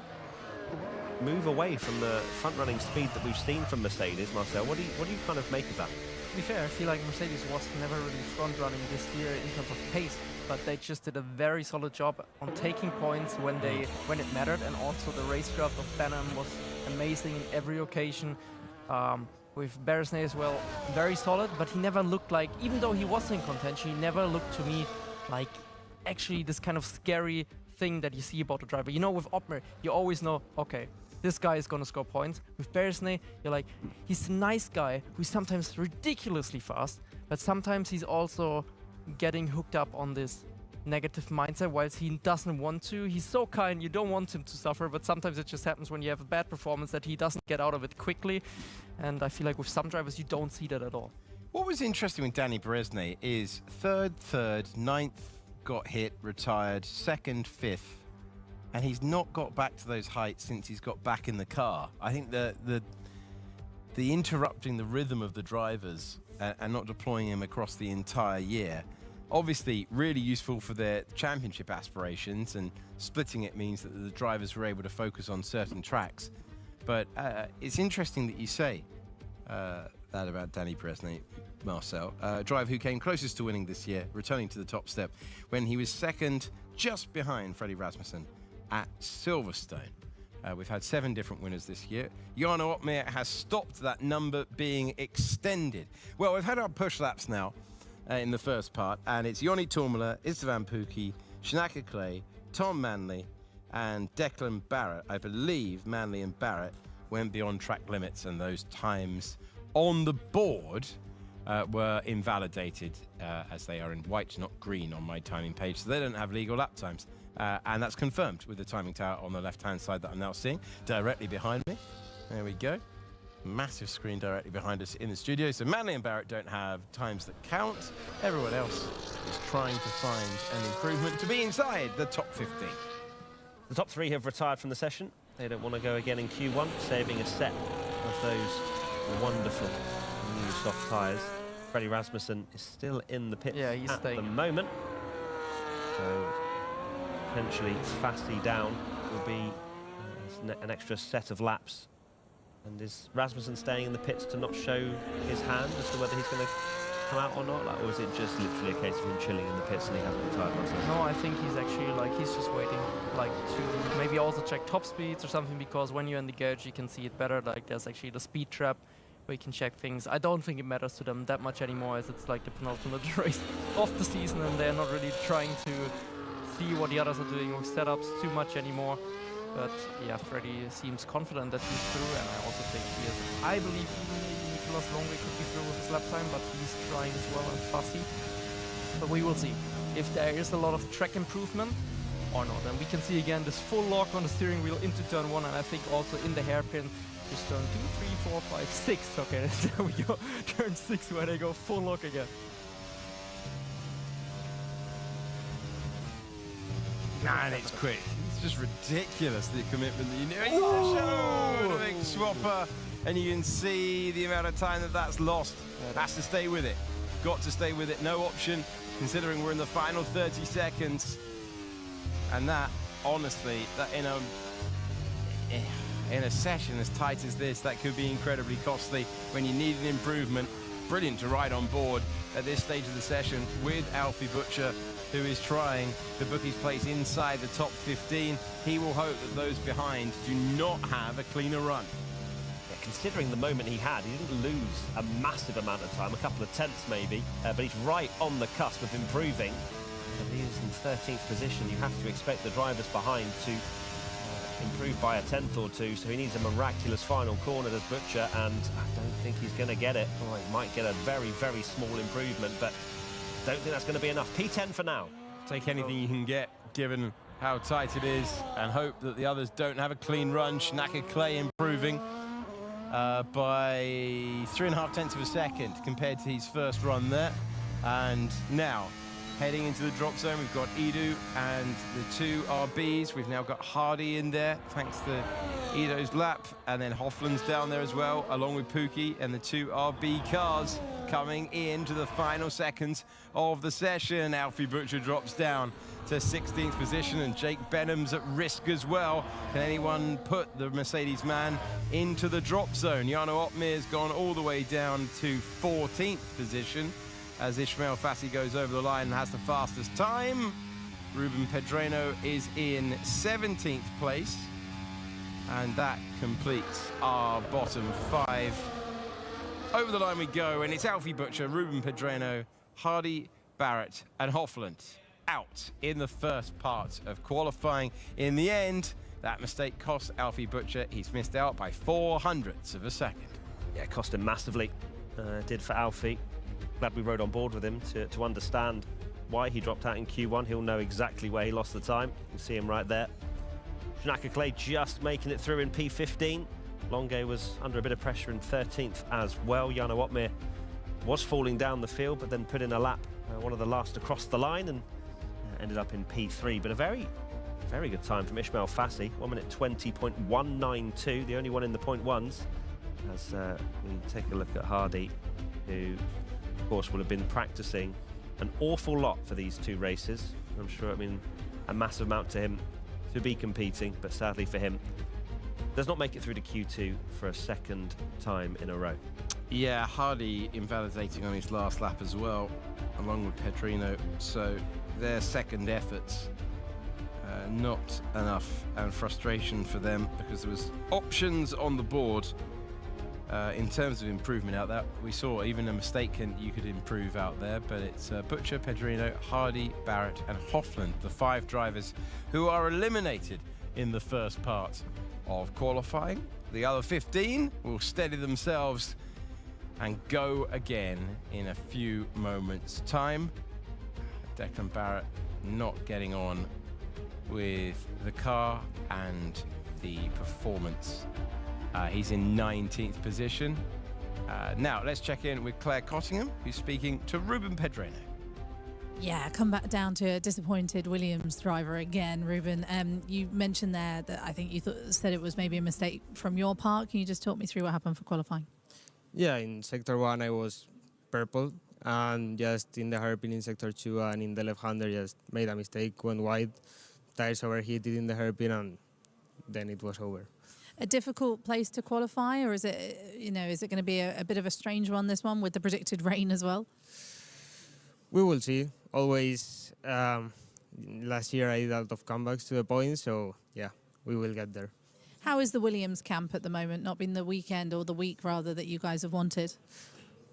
move away from the front-running speed that we've seen from Mercedes. Marcel, what do you kind of make of that? To be fair, I feel like Mercedes was never really front-running this year in terms of pace, but they just did a very solid job on taking points when it mattered, and also the racecraft of Benham was amazing in every occasion. With Beresnay as well, very solid, but he never looked like, even though he was in contention, he never looked to me like actually this kind of scary thing that you see about the driver. You know, with Oppmer, you always know, okay, this guy is going to score points. With Beresnay, you're like, he's a nice guy who's sometimes ridiculously fast, but sometimes he's also getting hooked up on this negative mindset whilst he doesn't want to. He's so kind, you don't want him to suffer, but sometimes it just happens when you have a bad performance that he doesn't get out of it quickly. And I feel like with some drivers, you don't see that at all. What was interesting with Danny Beresnay is third, 9th got hit, retired, 2nd, 5th. And he's not got back to those heights since he's got back in the car. I think the interrupting the rhythm of the drivers and not deploying him across the entire year. Obviously, really useful for their championship aspirations, and splitting it means that the drivers were able to focus on certain tracks. But it's interesting that you say that about Danny Presnay, Marcel, driver who came closest to winning this year, returning to the top step when he was second just behind Freddie Rasmussen at Silverstone. We've had 7 different winners this year. Jarno Opmeer has stopped that number being extended. Well, we've had our push laps now in the first part, and it's Joni Tourmala, Istvan Pukki, Shanaka Clay, Tom Manley, and Declan Barrett. I believe Manley and Barrett went beyond track limits, and those times on the board were invalidated, as they are in white, not green on my timing page, so they don't have legal lap times. And that's confirmed with the timing tower on the left-hand side that I'm now seeing directly behind me. There we go. Massive screen directly behind us in the studio. So Manley and Barrett don't have times that count. Everyone else is trying to find an improvement to be inside the top 15. The top 3 have retired from the session. They don't want to go again in Q1, saving a set of those wonderful new soft tyres. Freddie Rasmussen is still in the pits he's at staying. the moment. So potentially Fassi down will be an extra set of laps. And is Rasmussen staying in the pits to not show his hand as to whether he's going to come out or not? Like, or is it just literally a case of him chilling in the pits and he hasn't retired? No, I think he's actually he's just waiting to maybe also check top speeds or something, because when you're in the garage you can see it better. Like, there's actually the speed trap where you can check things. I don't think it matters to them that much anymore, as it's like the penultimate race of the season and they're not really trying to see what the others are doing with setups too much anymore. But yeah, Freddie seems confident that he's through, and I also think he is. I believe Nicolas Longley could be through with his lap time, but he's trying as well and Fassi. But we will see if there is a lot of track improvement or not. And we can see again this full lock on the steering wheel into turn 1, and I think also in the hairpin, just turn 2, 3, 4, 5, 6. Okay, there we go. Turn 6 where they go full lock again. Man, it's quick. It's just ridiculous, the commitment that you need. Oh, big swapper, and you can see the amount of time that's lost. Has to stay with it. Got to stay with it. No option, considering we're in the final 30 seconds. And that, honestly, that in a session as tight as this, that could be incredibly costly when you need an improvement. Brilliant to ride on board at this stage of the session with Alfie Butcher, who is trying to book his place inside the top 15. He will hope that those behind do not have a cleaner run. Yeah, considering the moment he had, he didn't lose a massive amount of time, a couple of tenths maybe, but he's right on the cusp of improving. And he is in 13th position. You have to expect the drivers behind to improve by a tenth or two, so he needs a miraculous final corner, does Butcher, and I don't think he's going to get it. Oh, he might get a very, very small improvement, but don't think that's going to be enough. P10 for now. Take anything you can get, given how tight it is, and hope that the others don't have a clean run. Shanaka Clay improving by 3.5 tenths of a second compared to his first run there. And now, heading into the drop zone, we've got Edu and the 2 RBs. We've now got Hardy in there, thanks to Edo's lap. And then Hoffland's down there as well, along with Pukki and the 2 RB cars coming into the final seconds of the session. Alfie Butcher drops down to 16th position, and Jake Benham's at risk as well. Can anyone put the Mercedes man into the drop zone? Jarno Opmeer's gone all the way down to 14th position, as Ismail Fassi goes over the line and has the fastest time. Ruben Pedreno is in 17th place. And that completes our bottom 5. Over the line we go, and it's Alfie Butcher, Ruben Pedreno, Hardy, Barrett, and Hoffland out in the first part of qualifying. In the end, that mistake cost Alfie Butcher. He's missed out by 0.04 of a second. Yeah, it cost him massively. Did for Alfie. Glad we rode on board with him to understand why he dropped out in Q1. He'll know exactly where he lost the time. You can see him right there. Shanaka Clay just making it through in P15. Longue was under a bit of pressure in 13th as well. Jarno Opmeer was falling down the field, but then put in a lap, one of the last across the line, and ended up in P3. But a very, very good time from Ismail Fassi. 1 minute 20.192, the only one in the .1s. As we take a look at Hardy, who course, will have been practicing an awful lot for these two races. I'm sure it means a massive amount to him to be competing, but sadly for him, does not make it through to Q2 for a second time in a row. Yeah, Hardy invalidating on his last lap as well, along with Pedrino. So their second efforts, not enough, and frustration for them because there was options on the board in terms of improvement out there. We saw even a mistake you could improve out there, but it's Butcher, Pedrino, Hardy, Barrett and Hoffland, the 5 drivers who are eliminated in the first part of qualifying. The other 15 will steady themselves and go again in a few moments' time. Declan Barrett not getting on with the car and the performance. He's in 19th position. Now let's check in with Claire Cottingham, who's speaking to Ruben Pedrino. Yeah, come back down to a disappointed Williams driver again, Ruben. You mentioned there that I think you said it was maybe a mistake from your part. Can you just talk me through what happened for qualifying? Yeah, in Sector 1 I was purple, and just in the hairpin in Sector 2 and in the left-hander just made a mistake, went wide, tires overheated in the hairpin, and then it was over. A difficult place to qualify, or is it, is it going to be a bit of a strange one, this one, with the predicted rain as well? We will see. Always, last year I did a lot of comebacks to the points, so yeah, we will get there. How is the Williams camp at the moment? Not been the weekend or the week rather that you guys have wanted?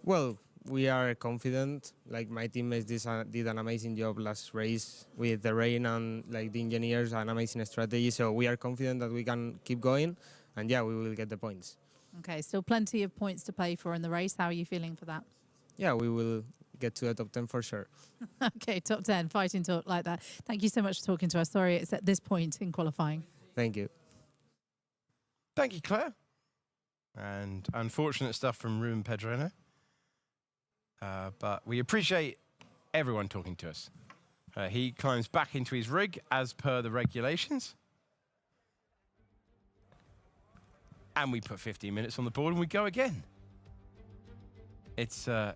Well, we are confident. Like my teammates did an amazing job last race with the rain and like the engineers, an amazing strategy. So we are confident that we can keep going, and yeah, we will get the points. Okay, still plenty of points to play for in the race. How are you feeling for that? Yeah, we will get to the top 10 for sure. Okay, top 10, fighting talk like that. Thank you so much for talking to us. Sorry, it's at this point in qualifying. Thank you. Thank you, Claire. And unfortunate stuff from Ruben Pedrino. But we appreciate everyone talking to us. He climbs back into his rig as per the regulations. And we put 15 minutes on the board and we go again. It's an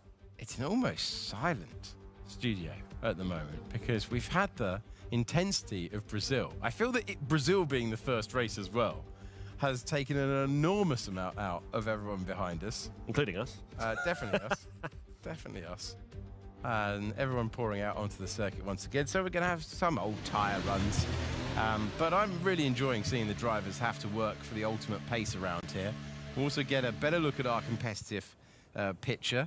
almost silent studio at the moment because we've had the intensity of Brazil. I feel that Brazil being the first race as well has taken an enormous amount out of everyone behind us. Including us. Definitely us. Definitely us. And everyone pouring out onto the circuit once again. So we're going to have some old tyre runs. But I'm really enjoying seeing the drivers have to work for the ultimate pace around here. We'll also get a better look at our competitive picture.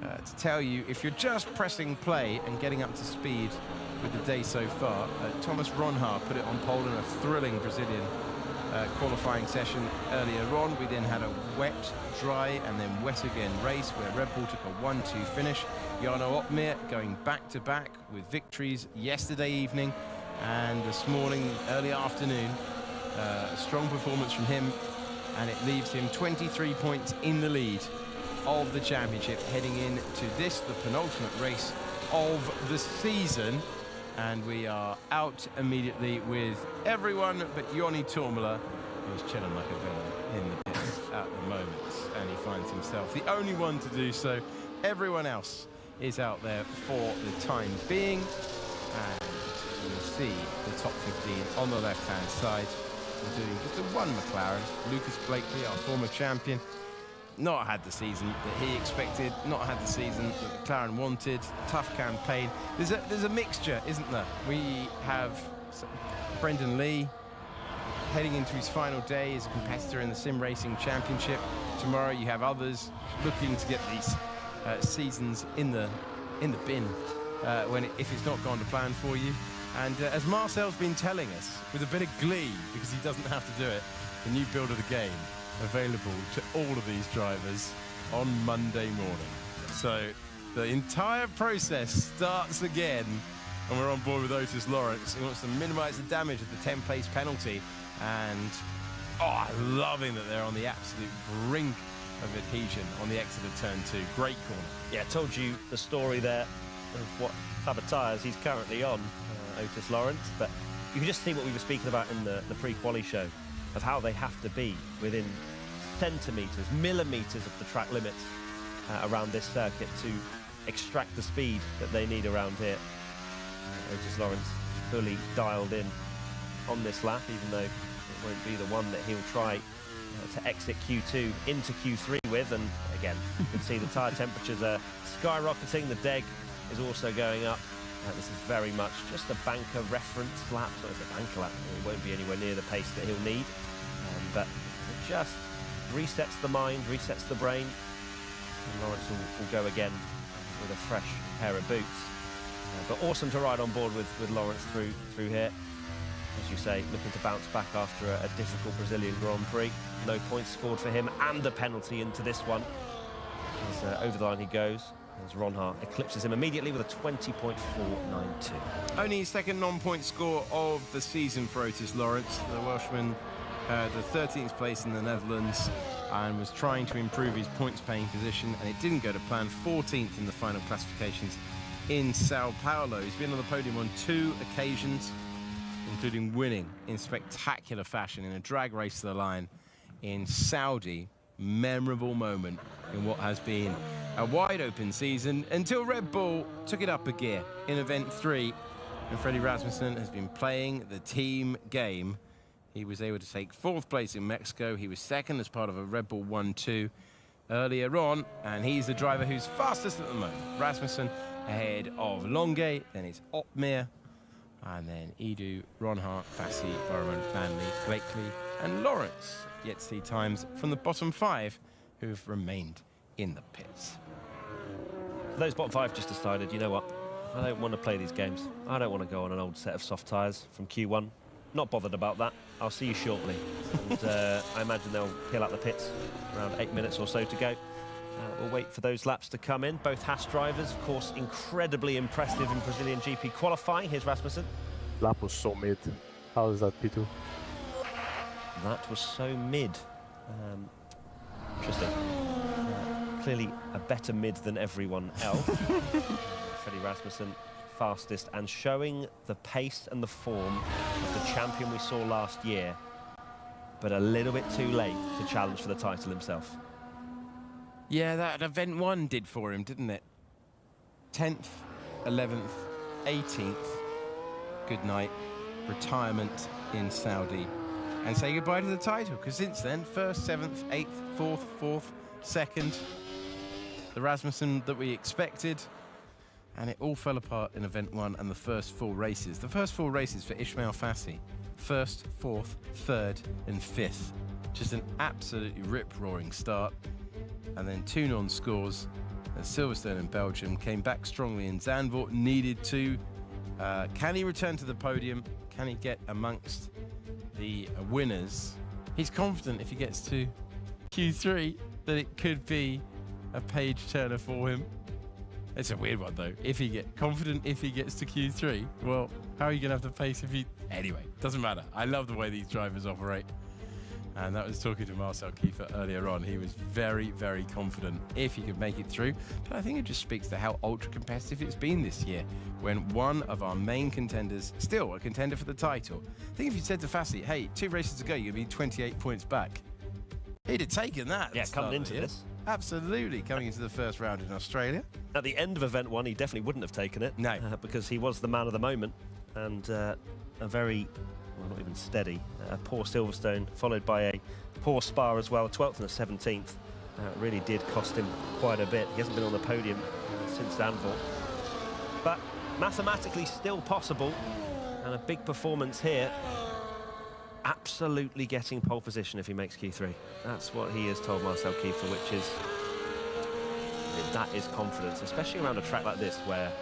To tell you, if you're just pressing play and getting up to speed with the day so far, Thomas Ronhaar put it on pole in a thrilling Brazilian qualifying session earlier on. We then had a wet, dry and then wet again race where Red Bull took a 1-2 finish. Jarno Opmeer going back-to-back with victories yesterday evening and this morning, early afternoon. A strong performance from him, and it leaves him 23 points in the lead of the championship, heading into this, the penultimate race of the season. And we are out immediately with everyone but Joni Tormela, who's chilling like a villain in the pits at the moment. And he finds himself the only one to do so. Everyone else is out there for the time being. And you'll see the top 15 on the left-hand side, including just the one McLaren. Lucas Blakely, our former champion, not had the season that he expected, not had the season that McLaren wanted. Tough campaign. There's a mixture, isn't there? We have Brendan Lee heading into his final day as a competitor in the Sim Racing Championship. Tomorrow you have others looking to get these seasons in the bin if it's not gone to plan for you. And as Marcel's been telling us, with a bit of glee, because he doesn't have to do it, the new build of the game available to all of these drivers on Monday morning. So the entire process starts again, and we're on board with Otis Lawrence. He wants to minimize the damage of the 10-place penalty, and I'm loving that they're on the absolute brink of adhesion on the exit of turn 2. Great corner. Yeah, I told you the story there of what type of tyres he's currently on, Otis Lawrence, but you can just see what we were speaking about in the pre-quali show of how they have to be within centimetres, millimetres of the track limits around this circuit to extract the speed that they need around here. Otis Lawrence fully dialed in on this lap, even though it won't be the one that he'll try to exit Q2 into Q3 with. And again, you can see the tyre temperatures are skyrocketing. The DEG is also going up. This is very much just a banker reference lap. So it's a banker lap. It won't be anywhere near the pace that he'll need. But it just resets the mind, resets the brain. And Lawrence will go again with a fresh pair of boots. But awesome to ride on board with Lawrence through here. As you say, looking to bounce back after a difficult Brazilian Grand Prix. No points scored for him, and the penalty into this one. As over the line he goes, as Ronhart eclipses him immediately with a 20.492. Only his second non-point score of the season for Otis Lawrence. The Welshman had the 13th place in the Netherlands and was trying to improve his points-paying position, and it didn't go to plan. 14th in the final classifications in Sao Paulo. He's been on the podium on 2 occasions, including winning in spectacular fashion in a drag race to the line in Saudi. Memorable moment in what has been a wide-open season until Red Bull took it up a gear in Event 3. And Freddie Rasmussen has been playing the team game. He was able to take 4th place in Mexico. He was 2nd as part of a Red Bull 1-2 earlier on, and he's the driver who's fastest at the moment. Rasmussen ahead of Longe, then it's Opmeer, and then Edu, Ronhart, Fassi, Borman, Manley, Blakely, and Lawrence. Yet to see times from the bottom 5 who've remained in the pits. Those bottom 5 just decided, you know what, I don't want to play these games. I don't want to go on an old set of soft tyres from Q1. Not bothered about that. I'll see you shortly. And I imagine they'll peel out the pits around 8 minutes or so to go. We'll wait for those laps to come in. Both Haas drivers, of course, incredibly impressive in Brazilian GP qualifying. Here's Rasmussen. Lap was so mid. How is that, P2? That was so mid. Interesting. Clearly a better mid than everyone else. Freddie Rasmussen, fastest, and showing the pace and the form of the champion we saw last year, but a little bit too late to challenge for the title himself. Yeah, that Event 1 did for him, didn't it? 10th, 11th, 18th. Good night. Retirement in Saudi. And say goodbye to the title, because since then, 1st, 7th, 8th, 4th, 4th, 2nd. The Rasmussen that we expected. And it all fell apart in Event 1 and the first 4 races. The first 4 races for Ismail Fassi. 1st, 4th, 3rd, and 5th. Just an absolutely rip-roaring start. And then 2 non-scores at Silverstone in Belgium. Came back strongly in Zandvoort, needed to. Can he return to the podium? Can he get amongst the winners? He's confident if he gets to Q3 that it could be a page turner for him. It's a weird one though. If he gets to Q3, well, how are you gonna have the pace if he... Anyway, doesn't matter. I love the way these drivers operate. And that was talking to Marcel Kiefer earlier on. He was very, very confident if he could make it through. But I think it just speaks to how ultra competitive it's been this year, when one of our main contenders, still a contender for the title. I think if you said to Fassi, hey, 2 races to go, you'll be 28 points back, he'd have taken that. Yeah, coming into this. Absolutely, coming into the first round in Australia. At the end of Event 1, he definitely wouldn't have taken it. No. Because he was the man of the moment, and a very... well, not even steady. A poor Silverstone, followed by a poor Spa as well, 12th and a 17th. Really did cost him quite a bit. He hasn't been on the podium since Zandvoort. But mathematically still possible, and a big performance here. Absolutely getting pole position if he makes Q3. That's what he has told Marcel Kiefer, which is... that is confidence, especially around a track like this where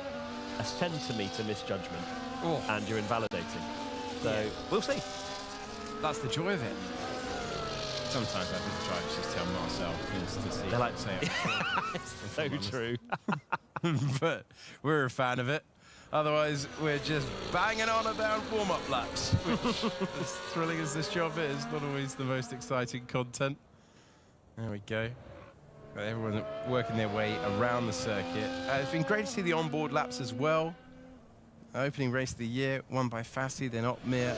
a centimetre misjudgment and you're invalidating. So, we'll see. That's the joy of it. Sometimes I think the drivers just tell Marcel things to see. They're like, say it. it's so true. But we're a fan of it. Otherwise, we're just banging on about warm-up laps, which, as thrilling as this job is, not always the most exciting content. There we go. Everyone's working their way around the circuit. It's been great to see the onboard laps as well. Opening race of the year, won by Fassi, then Opmeer,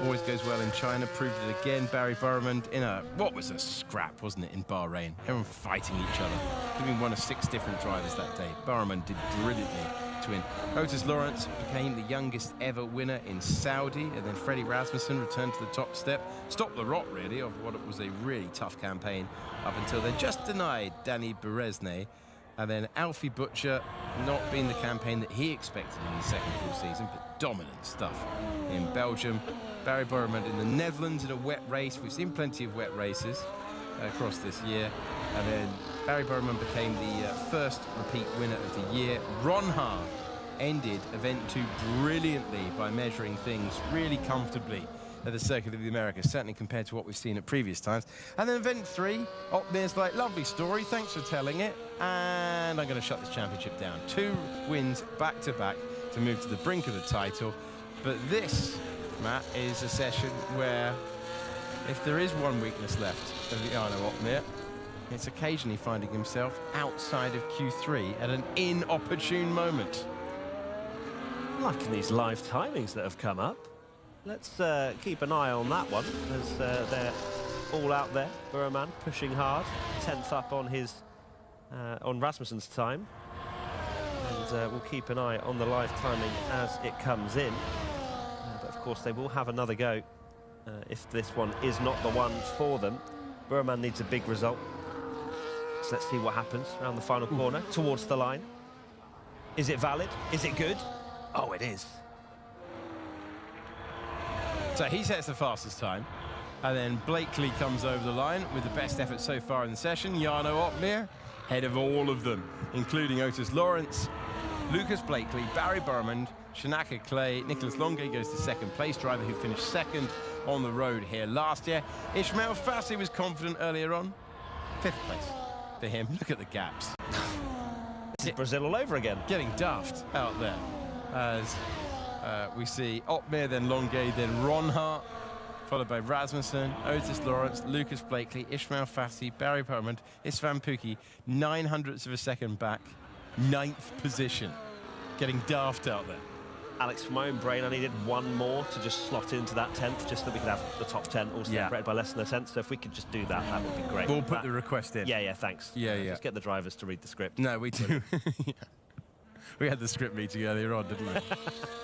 Always goes well in China, proved it again. Barry Burman in what was a scrap, wasn't it, in Bahrain? Everyone fighting each other. Giving one of 6 different drivers that day. Burman did brilliantly to win. Otis Lawrence became the youngest ever winner in Saudi, and then Freddie Rasmussen returned to the top step. Stopped the rot, really, of what was a really tough campaign up until then. Just denied Danny Berezne. And then Alfie Butcher, not being the campaign that he expected in his second full season, but dominant stuff in Belgium. Barry Burman in the Netherlands in a wet race. We've seen plenty of wet races across this year. And then Barry Burman became the first repeat winner of the year. Ronha ended event 2 brilliantly by measuring things really comfortably at the Circuit of the Americas, certainly compared to what we've seen at previous times. And then event 3, Opmeer's like, lovely story, thanks for telling it, and I'm going to shut this championship down. 2 wins back-to-back to move to the brink of the title. But this, Matt, is a session where if there is one weakness left of Jarno Opmeer, it's occasionally finding himself outside of Q3 at an inopportune moment. Liking these live timings that have come up. Let's keep an eye on that one, as they're all out there. Burman pushing hard, 10th up on his on Rasmussen's time, and we'll keep an eye on the live timing as it comes in. But of course, they will have another go if this one is not the one for them. Burman needs a big result. So let's see what happens around the final corner towards the line. Is it valid? Is it good? Oh, it is. So he sets the fastest time, and then Blakely comes over the line with the best effort so far in the session. Jarno Opmeer, head of all of them, including Otis Lawrence, Lucas Blakely, Barry Burman, Shanaka Clay, Nicholas Longue goes to second place, driver who finished second on the road here last year. Ismail Fassi was confident earlier on, 5th place for him. Look at the gaps. This is Brazil all over again. Getting daft out there as we see Opmeer, then Longue, then Ronha, followed by Rasmussen, Otis Lawrence, Lucas Blakely, Ismail Fassi, Barry Burman, Istvan Pukki, 900ths of a second back, 9th position. Getting daft out there. Alex, from my own brain, I needed one more to just slot into that 10th, just so that we could have the top 10 all separated by less than a 10th. So if we could just do that, that would be great. We'll put the request in. Yeah, thanks. Yeah. Just get the drivers to read the script. No, we do. Yeah. We had the script meeting earlier on, didn't we?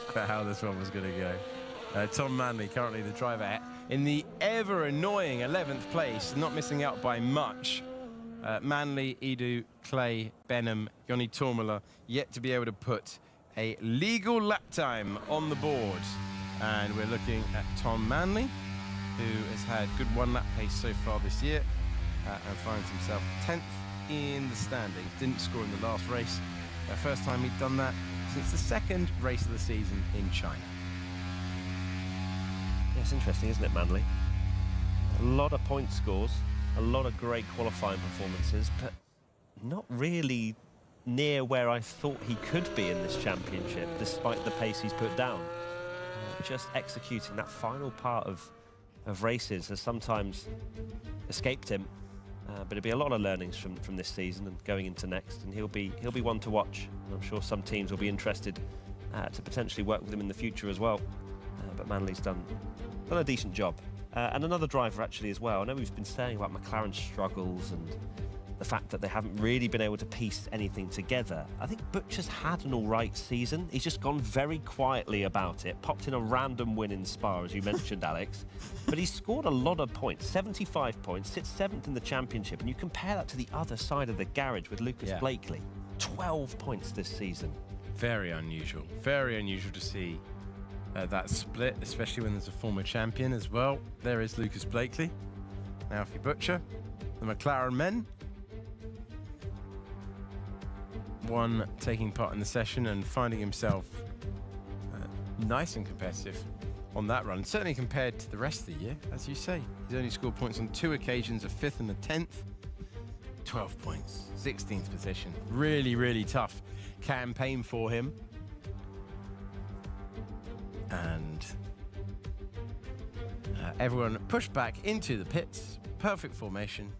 About how this one was going to go. Tom Manley, currently the driver, in the ever-annoying 11th place, not missing out by much. Manley, Edu, Clay, Benham, Joni Tormula, yet to be able to put a legal lap time on the board. And we're looking at Tom Manley, who has had good 1-lap pace so far this year, and finds himself 10th in the standings. Didn't score in the last race. First time he'd done that since the 2nd race of the season in China. Yeah, it's interesting, isn't it, Manley? A lot of point scores, a lot of great qualifying performances, but not really near where I thought he could be in this championship, despite the pace he's put down. Just executing that final part of races has sometimes escaped him. But it'll be a lot of learnings from this season and going into next, and he'll be one to watch. And I'm sure some teams will be interested to potentially work with him in the future as well. But Manley's done a decent job. And another driver actually as well. I know we've been saying about McLaren's struggles and the fact that they haven't really been able to piece anything together. I think Butcher's had an all right season. He's just gone very quietly about it. Popped in a random win in Spa, as you mentioned, Alex. But he's scored a lot of points, 75 points, sits 7th in the championship. And you compare that to the other side of the garage with Lucas Blakely. 12 points this season. Very unusual to see that split, especially when there's a former champion as well. There is Lucas Blakely, Alfie Butcher, the McLaren men. One taking part in the session and finding himself nice and competitive on that run, certainly compared to the rest of the year. As you say, he's only scored points on 2 occasions, a 5th and a 10th. 12 points, 16th position. Really tough campaign for him. And everyone pushed back into the pits, perfect formation,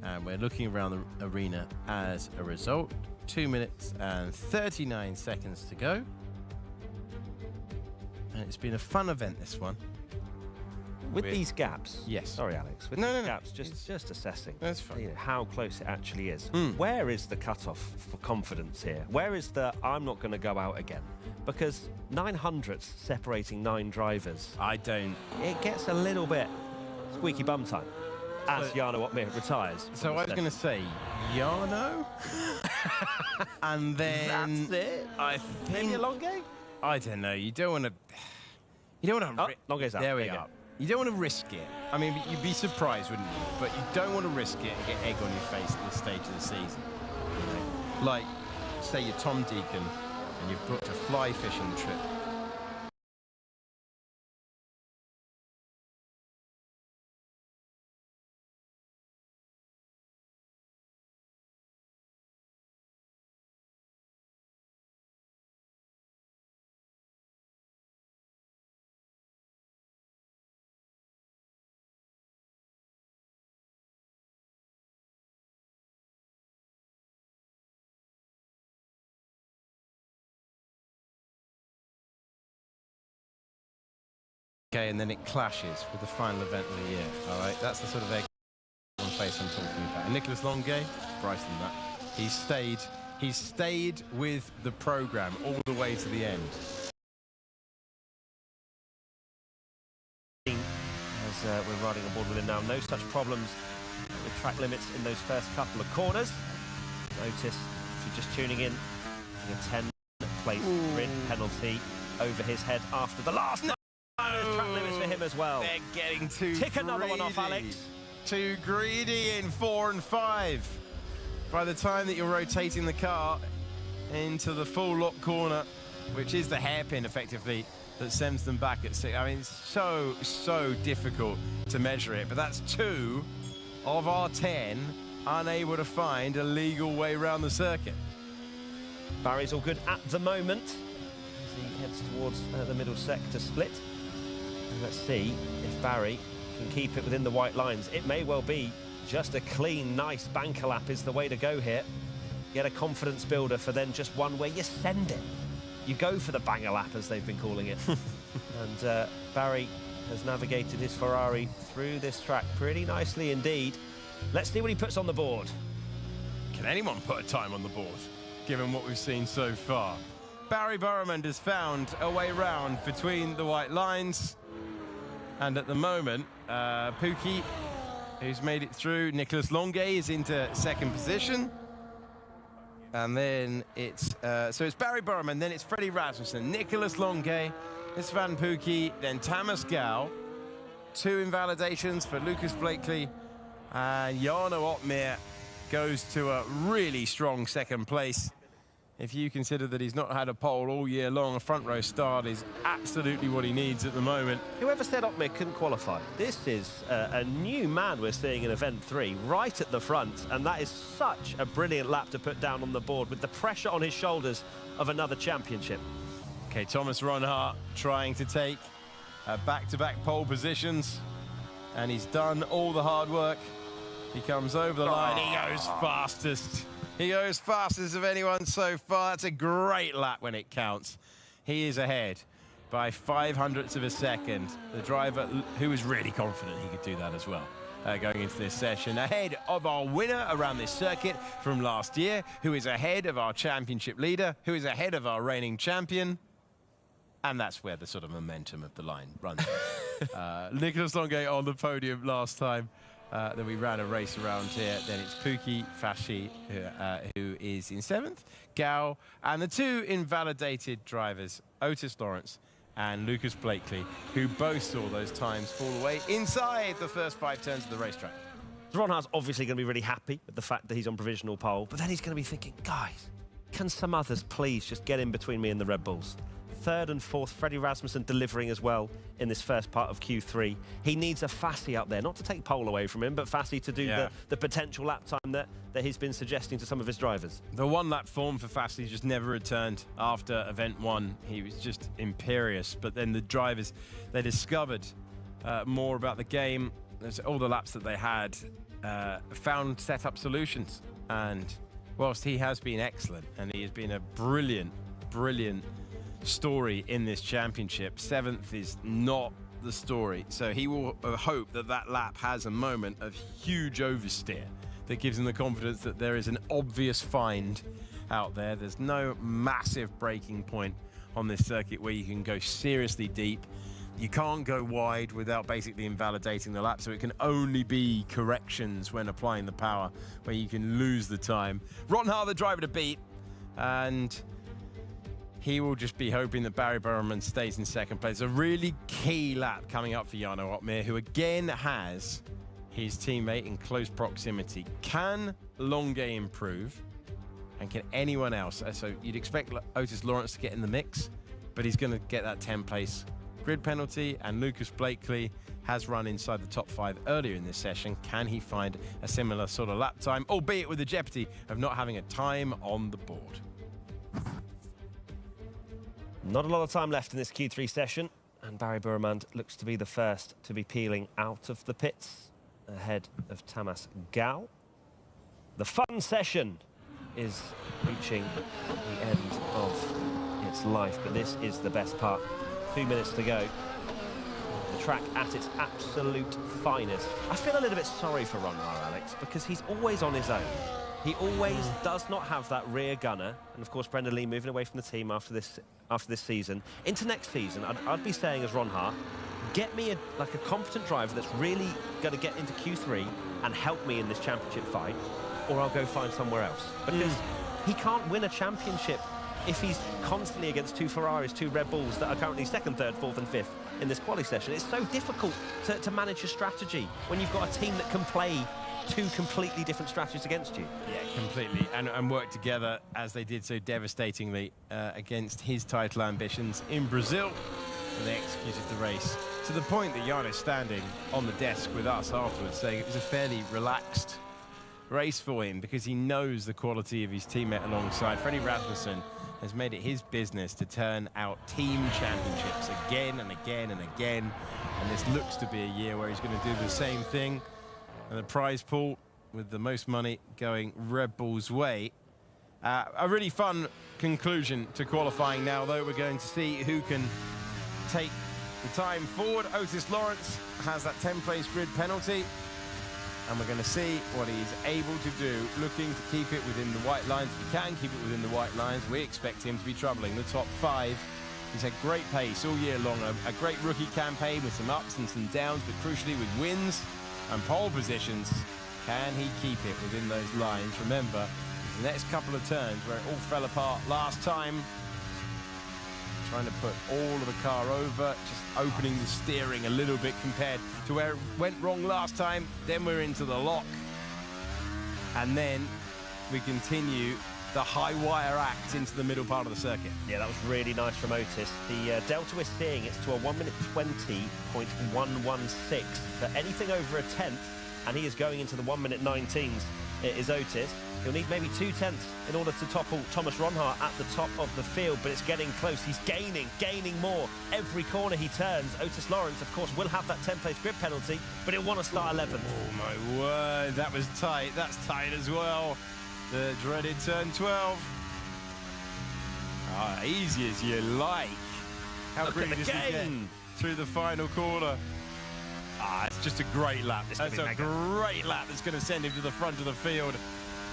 and we're looking around the arena as a result. 2 minutes and 39 seconds to go. And it's been a fun event, this one. With these gaps, Yes. Sorry, Alex. With No, these no. gaps, just assessing. That's fine. You know, how close it actually is. Where is the cutoff for confidence here? Where is the I'm not going to go out again? Because 900ths separating 9 drivers. I don't. It gets a little bit squeaky bum time as Jarno Opmeer retires. So I was going to say Jarno, and then That's it. I think Maybe a Longue? I don't know. You don't want to. You don't want to. Oh, Longue's out. There we There you go. go. You don't want to risk it. I mean, you'd be surprised, wouldn't you? But you don't want to risk it and get egg on your face at this stage of the season. You know? Like, say you're Tom Deacon and you've booked a fly fishing trip. Okay, and then it clashes with the final event of the year. All right, that's the sort of egg on face I'm talking about. And Nicolas Longue, Bryce than that. He's stayed with the program all the way to the end. As we're riding on board with him now, no such problems with track limits in those first couple of corners. Notice, if you're just tuning in, a 10-place grid penalty over his head after the last. There's track limits for him as well. They're getting too Tick another one off, greedy. Alex. Too greedy in 4 and 5. By the time that you're rotating the car into the full lock corner, which is the hairpin effectively that sends them back at 6. I mean, it's so difficult to measure it, but that's 2 of our 10 unable to find a legal way around the circuit. Barry's all good at the moment as he heads towards the middle sector split. And let's see if Barry can keep it within the white lines. It may well be just a clean, nice banker lap is the way to go here. Get a confidence builder for then just one where you send it. You go for the banger lap, as they've been calling it. And Barry has navigated his Ferrari through this track pretty nicely indeed. Let's see what he puts on the board. Can anyone put a time on the board, given what we've seen so far? Barry Burrowman has found a way round between the white lines. And at the moment, Pookie, who's made it through, Nicolas Longue is into second position. And then it's, so it's Barry Burrowman, then it's Freddie Rasmussen, Nicolas Longue, Istvan Pookie, then Thomas Gall. 2 invalidations for Lucas Blakely. And Jarno Opmeer goes to a really strong second place. If you consider that he's not had a pole all year long, a front row start is absolutely what he needs at the moment. Whoever said Opmeer couldn't qualify? This is a new man we're seeing in Event 3, right at the front, and that is such a brilliant lap to put down on the board with the pressure on his shoulders of another championship. Okay, Thomas Ronhart trying to take back-to-back pole positions, and he's done all the hard work. He comes over the line, he goes fastest. He goes fastest of anyone so far. That's a great lap when it counts. He is ahead by 0.05 of a second. The driver, who was really confident he could do that as well, going into this session. Ahead of our winner around this circuit from last year, who is ahead of our championship leader, who is ahead of our reigning champion. And that's where the sort of momentum of the line runs. Nicolas Longue on the podium last time. Then we ran a race around here. Then it's Pookie Fashi, who is in 7th, Gao, and the 2 invalidated drivers, Otis Lawrence and Lucas Blakely, who both saw those times fall away inside the first 5 turns of the racetrack. Ron Hart's obviously going to be really happy with the fact that he's on provisional pole, but then he's going to be thinking, guys, can some others please just get in between me and the Red Bulls? 3rd and 4th, Freddie Rasmussen delivering as well in this first part of Q3. He needs a Fassi up there, not to take pole away from him, but Fassi to do the potential lap time that he's been suggesting to some of his drivers. The 1-lap form for Fassi just never returned after Event 1. He was just imperious, but then the drivers, they discovered more about the game. There's all the laps that they had, found setup solutions. And whilst he has been excellent, and he has been a brilliant story in this championship, 7th is not the story. So he will hope that that lap has a moment of huge oversteer that gives him the confidence that there is an obvious find out there. There's no massive breaking point on this circuit where you can go seriously deep. You can't go wide without basically invalidating the lap, so it can only be corrections when applying the power where you can lose the time. Ron Haar, the driver to beat, and he will just be hoping that Barry Burman stays in second place. A really key lap coming up for Jarno Opmeer, who again has his teammate in close proximity. Can Longuet improve? And can anyone else? So you'd expect Otis Lawrence to get in the mix, but he's going to get that 10th place grid penalty, and Lucas Blakely has run inside the top 5 earlier in this session. Can he find a similar sort of lap time, albeit with the jeopardy of not having a time on the board? Not a lot of time left in this Q3 session, and Barry Burmand looks to be the first to be peeling out of the pits ahead of Tamas Gal. The fun session is reaching the end of its life, but this is the best part. 2 minutes to go. The track at its absolute finest. I feel a little bit sorry for Ron Haar, Alex, because he's always on his own. He always does not have that rear gunner, and of course Brendan Lee moving away from the team after this season. Into next season, I'd be saying as Ron Haar, get me a competent driver that's really going to get into Q3 and help me in this championship fight, or I'll go find somewhere else. Because he can't win a championship if he's constantly against 2 Ferraris, 2 Red Bulls that are currently 2nd, 3rd, 4th and 5th in this quali session. It's so difficult to manage your strategy when you've got a team that can play 2 completely different strategies against you. Yeah, completely. And work together as they did so devastatingly against his title ambitions in Brazil. And they executed the race to the point that Jarno's standing on the desk with us afterwards saying it was a fairly relaxed race for him because he knows the quality of his teammate alongside. Freddie Rasmussen has made it his business to turn out team championships again and again and again. And this looks to be a year where he's going to do the same thing. And the prize pool with the most money going Red Bull's way. A really fun conclusion to qualifying now, though. We're going to see who can take the time forward. Otis Lawrence has that 10th-place grid penalty. And we're going to see what he's able to do, looking to keep it within the white lines. If he can keep it within the white lines, we expect him to be troubling the top 5. He's had great pace all year long, a great rookie campaign with some ups and some downs, but crucially with wins and pole positions. Can he keep it within those lines? Remember, the next couple of turns where it all fell apart last time. Trying to put all of the car over, just opening the steering a little bit compared to where it went wrong last time. Then we're into the lock. And then we continue the high wire act into the middle part of the circuit. Yeah, that was really nice from Otis. The delta we're seeing, it's to a 1:20.116. So anything over a 10th, and he is going into the 1:19s, it is Otis. He'll need maybe 2/10 in order to topple Thomas Ron Haar at the top of the field, but it's getting close. He's gaining more. Every corner he turns. Otis Lawrence, of course, will have that 10th-place grid penalty, but he'll want to start 11th. Oh, my word. That was tight. That's tight as well. The dreaded turn 12. Easy as you like. How Look at the brilliant is he gain through the final corner? It's just a great lap. That's a great lap that's going to send him to the front of the field.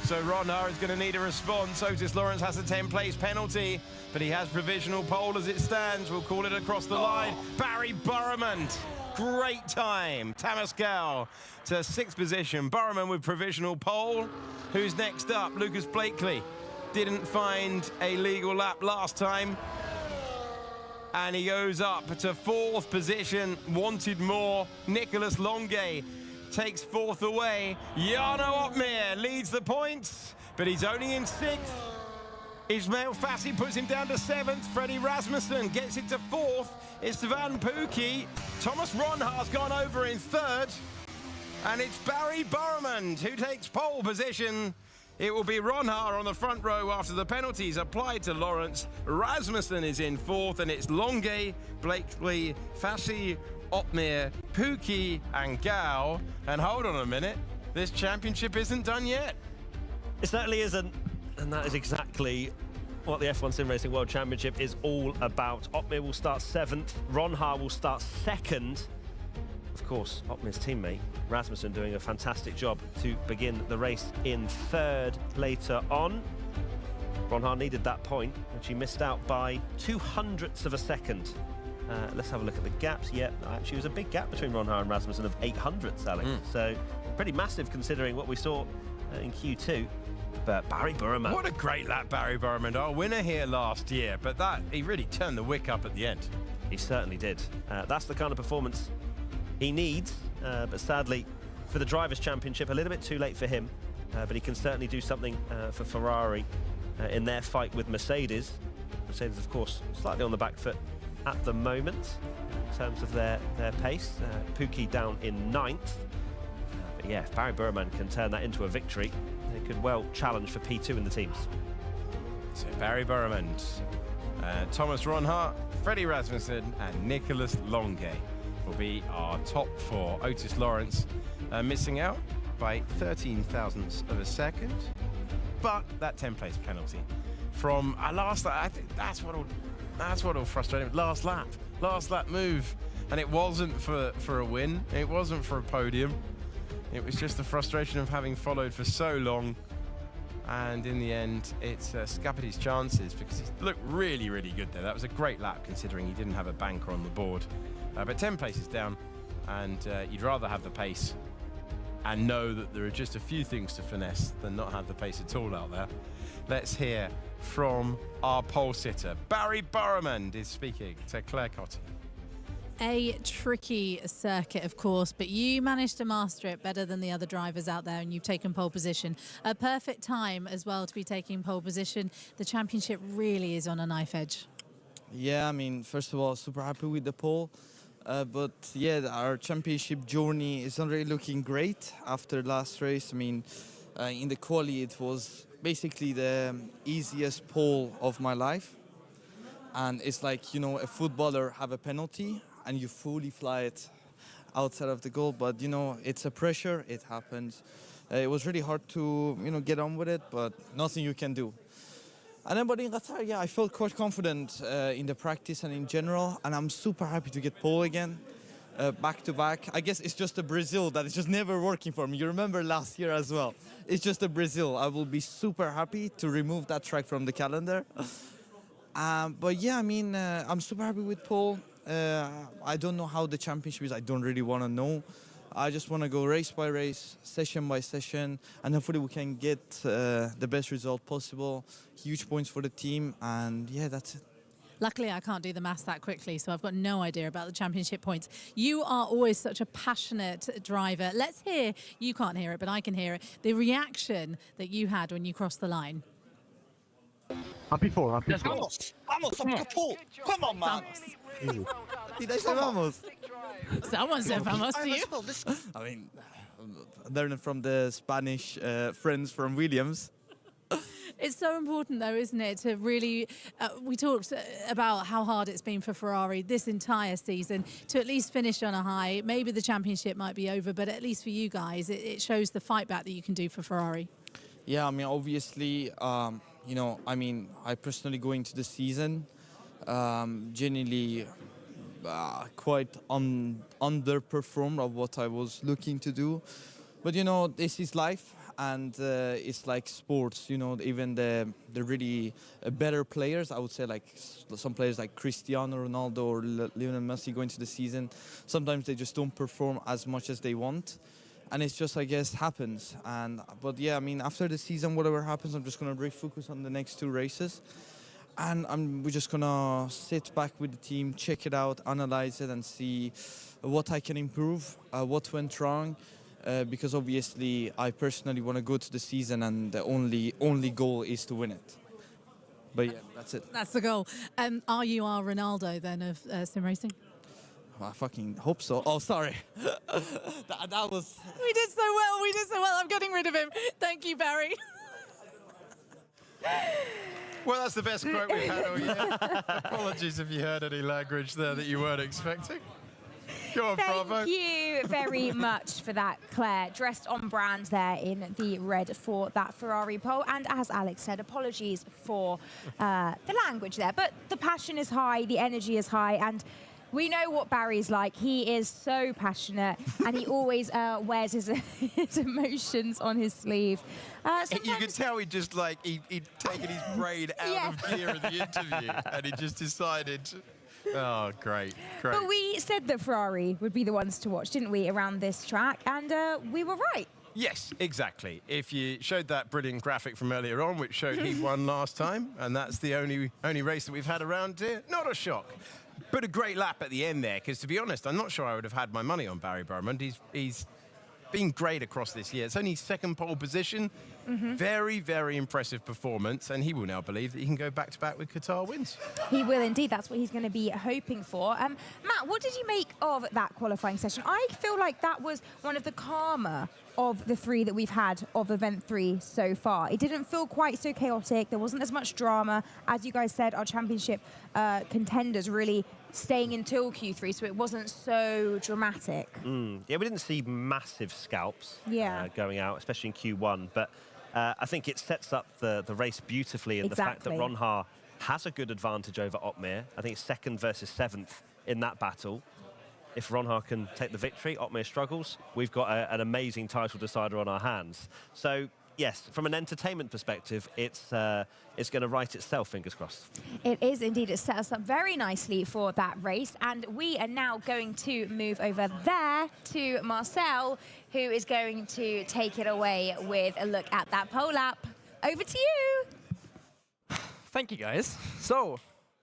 So Ron Haar is going to need a response. Otis Lawrence has a 10th-place penalty, but he has provisional pole as it stands. We'll call it across the line. Barry Burman, great time. Tamas Gal to 6th position. Burman with provisional pole. Who's next up? Lucas Blakely. Didn't find a legal lap last time. And he goes up to 4th position. Wanted more. Nicolas Longuet takes 4th away. Jarno Opmeer leads the points, but he's only in 6th. Ismail Fassi puts him down to 7th. Freddie Rasmussen gets it to 4th. Esteban Pookie. Thomas Ron Haar's gone over in 3rd. And it's Barry Burman who takes pole position. It will be Ron Haar on the front row after the penalties applied to Lawrence. Rasmussen is in 4th, and it's Longuet, Blakely, Fassi, Opmeer, Pookie and Gal. And hold on a minute, this championship isn't done yet. It certainly isn't, and that is exactly what the F1 Sim Racing World Championship is all about. Otmir will start 7th, Ronhaar will start 2nd. Of course, Otmir's teammate, Rasmussen, doing a fantastic job to begin the race in 3rd later on. Ronhaar needed that point, and she missed out by 0.02 of a second. Let's have a look at the gaps. Yeah, actually, it was a big gap between Ronhaar and Rasmussen of 0.08, Alex. So pretty massive considering what we saw in Q2. But Barry Burman. What a great lap, Barry Burman. Our winner here last year, but he really turned the wick up at the end. He certainly did. That's the kind of performance he needs, but sadly, for the Drivers' Championship, a little bit too late for him. But he can certainly do something for Ferrari in their fight with Mercedes. Mercedes, of course, slightly on the back foot at the moment in terms of their pace. Pookie down in 9th. But yeah, if Barry Burman can turn that into a victory, they could well challenge for P2 in the teams. So Barry Burman, Thomas Ronhaar, Freddie Rasmussen and Nicholas Longuet will be our top 4. Otis Lawrence missing out by 13 thousandths of a second. But that 10th place penalty from last lap, I think that's what'll frustrate him. Last lap move. And it wasn't for a win. It wasn't for a podium. It was just the frustration of having followed for so long. And in the end, it's scuppered his chances because he looked really, really good there. That was a great lap considering he didn't have a banker on the board. But 10 places down, and you'd rather have the pace and know that there are just a few things to finesse than not have the pace at all out there. Let's hear from our pole sitter. Barry Burman is speaking to Claire Cotty. A tricky circuit, of course, but you managed to master it better than the other drivers out there, and you've taken pole position. A perfect time as well to be taking pole position. The championship really is on a knife edge. Yeah, I mean, first of all, super happy with the pole. But yeah, our championship journey is already looking great after last race. I mean, in the quali, it was basically the easiest pole of my life. And it's like, you know, a footballer have a penalty and you fully fly it outside of the goal. But, you know, it's a pressure. It happens. It was really hard to, you know, get on with it, but nothing you can do. And then, but in Qatar, yeah, I felt quite confident in the practice and in general, and I'm super happy to get pole again, back to back. I guess it's just a Brazil that is just never working for me. You remember last year as well. It's just a Brazil. I will be super happy to remove that track from the calendar. But yeah, I mean, I'm super happy with pole. I don't know how the championship is. I don't really want to know. I just want to go race by race, session by session, and hopefully we can get the best result possible. Huge points for the team, and yeah, that's it. Luckily, I can't do the maths that quickly, so I've got no idea about the championship points. You are always such a passionate driver. Let's hear, you can't hear it, but I can hear it, the reaction that you had when you crossed the line. Happy 4, happy 4. Vamos, vamos, come on, man. Easy. Did I say vamos? Someone said vamos to you. I mean, learning from the Spanish friends from Williams. It's so important, though, isn't it, to really... we talked about how hard it's been for Ferrari this entire season to at least finish on a high. Maybe the championship might be over, but at least for you guys, it shows the fight back that you can do for Ferrari. Yeah, I mean, obviously, you know, I mean, I personally go into the season genuinely quite underperformed of what I was looking to do. But, you know, this is life. And it's like sports, you know, even the really better players, I would say like some players like Cristiano Ronaldo or Lionel Messi going into the season, sometimes they just don't perform as much as they want. And it's just, I guess, happens. But yeah, I mean, after the season, whatever happens, I'm just going to refocus on the next 2 races. And we're just going to sit back with the team, check it out, analyze it and see what I can improve, what went wrong. Because obviously I personally want to go to the season and the only goal is to win it. But yeah, that's it. That's the goal. Are you our Ronaldo then of sim racing? Well, I fucking hope so. Oh, sorry. that was... We did so well. I'm getting rid of him. Thank you, Barry. Well, that's the best quote we've had all year. Apologies if you heard any language there that you weren't expecting. Go on, Bravo. Thank you very much for that, Claire. Dressed on brand there in the red for that Ferrari pole. And as Alex said, apologies for the language there. But the passion is high, the energy is high, and we know what Barry's like. He is so passionate, and he always wears his emotions on his sleeve. You could tell he'd taken his brain out of gear in the interview, and he just decided. Oh, great. But we said that Ferrari would be the ones to watch, didn't we, around this track? And we were right. Yes, exactly. If you showed that brilliant graphic from earlier on, which showed he won last time, and that's the only race that we've had around here, not a shock. But a great lap at the end there, because to be honest, I'm not sure I would have had my money on Barry Burmond. He's been great across this year. It's only second pole position. Very, very impressive performance, and he will now believe that he can go back-to-back with Qatar wins. He will indeed. That's what he's going to be hoping for. Matt, what did you make of that qualifying session? I feel like that was one of the calmer of the three that we've had of Event 3 so far. It didn't feel quite so chaotic. There wasn't as much drama. As you guys said, our championship contenders really staying until Q3, so it wasn't so dramatic. Yeah, we didn't see massive scalps Yeah. going out, especially in Q1, but I think it sets up the race beautifully in the fact that Exactly. Ron has a good advantage over Otmir. I think it's 2nd versus 7th in that battle. If Ron can take the victory, Otmir struggles, we've got an amazing title decider on our hands. So, yes, from an entertainment perspective, it's going to write itself, fingers crossed. It is indeed. It set us up very nicely for that race. And we are now going to move over there to Marcel, who is going to take it away with a look at that pole lap. Over to you. Thank you, guys. So,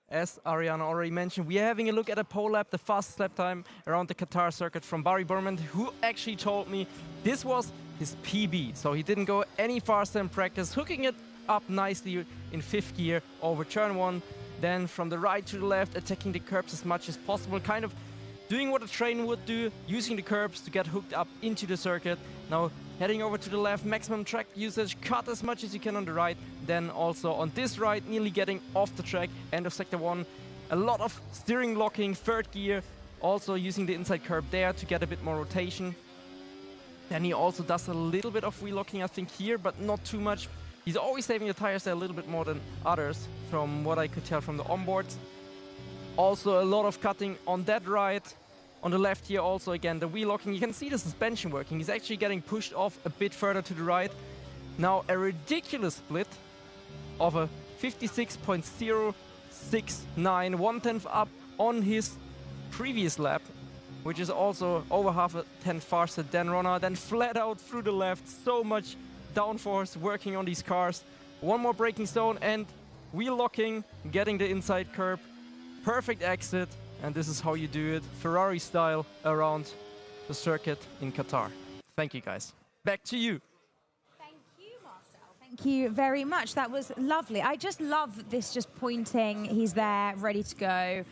as Ariana already mentioned, we are having a look at a pole lap, the fastest lap time around the Qatar circuit from Barry Burmond, who actually told me this was his PB. So he didn't go any faster in practice, hooking it up nicely in 5th gear over turn 1. Then from the right to the left, attacking the curbs as much as possible, kind of doing what a train would do, using the curbs to get hooked up into the circuit. Now heading over to the left, maximum track usage, cut as much as you can on the right. Then also on this right, nearly getting off the track, end of sector 1. A lot of steering locking, 3rd gear, also using the inside curb there to get a bit more rotation. Then he also does a little bit of relocking, I think, here, but not too much. He's always saving the tires there a little bit more than others, from what I could tell from the onboards. Also a lot of cutting on that right. On the left here also, again, the wheel locking. You can see the suspension working. He's actually getting pushed off a bit further to the right. Now a ridiculous split of a 56.069, 1/10 up on his previous lap, which is also over half a tenth faster than Ronna. Then flat out through the left, so much downforce working on these cars. One more braking zone and wheel locking, getting the inside curb. Perfect exit, and this is how you do it, Ferrari style, around the circuit in Qatar. Thank you, guys. Back to you. Thank you, Marcel. Thank you very much. That was lovely. I just love this just pointing. He's there, ready to go.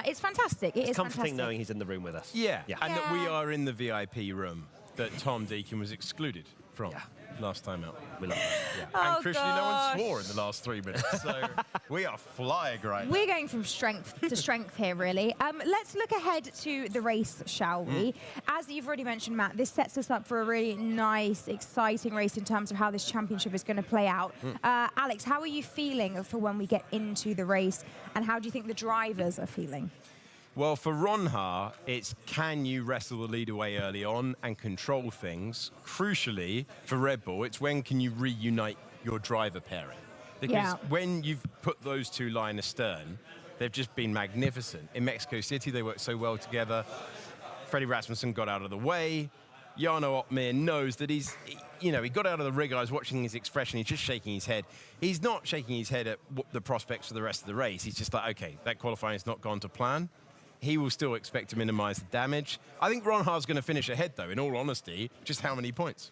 It's fantastic. It's comforting fantastic. knowing he's in the room with us. Yeah, Yeah. and that we are in the VIP room that Tom Deacon was excluded from last time out. We love it. Oh, And crucially, no one swore in the last 3 minutes, so we are flying right now. We're going from strength to strength here, really. Let's look ahead to the race, shall we? As you've already mentioned, Matt, this sets us up for a really nice, exciting race in terms of how this championship is going to play out. Alex, how are you feeling for when we get into the race, and how do you think the drivers are feeling? Well, for Ron, it's can you wrestle the lead away early on and control things? Crucially, for Red Bull, it's when can you reunite your driver pairing? Because when you've put those two line astern, they've just been magnificent. In Mexico City, they worked so well together. Freddie Rasmussen got out of the way. Jarno Otmir knows that he got out of the rig. I was watching his expression. He's just shaking his head. He's not shaking his head at the prospects for the rest of the race. He's just like, okay, that qualifying has not gone to plan. He will still expect to minimize the damage. I think Ron Haar's going to finish ahead, though, in all honesty. Just how many points?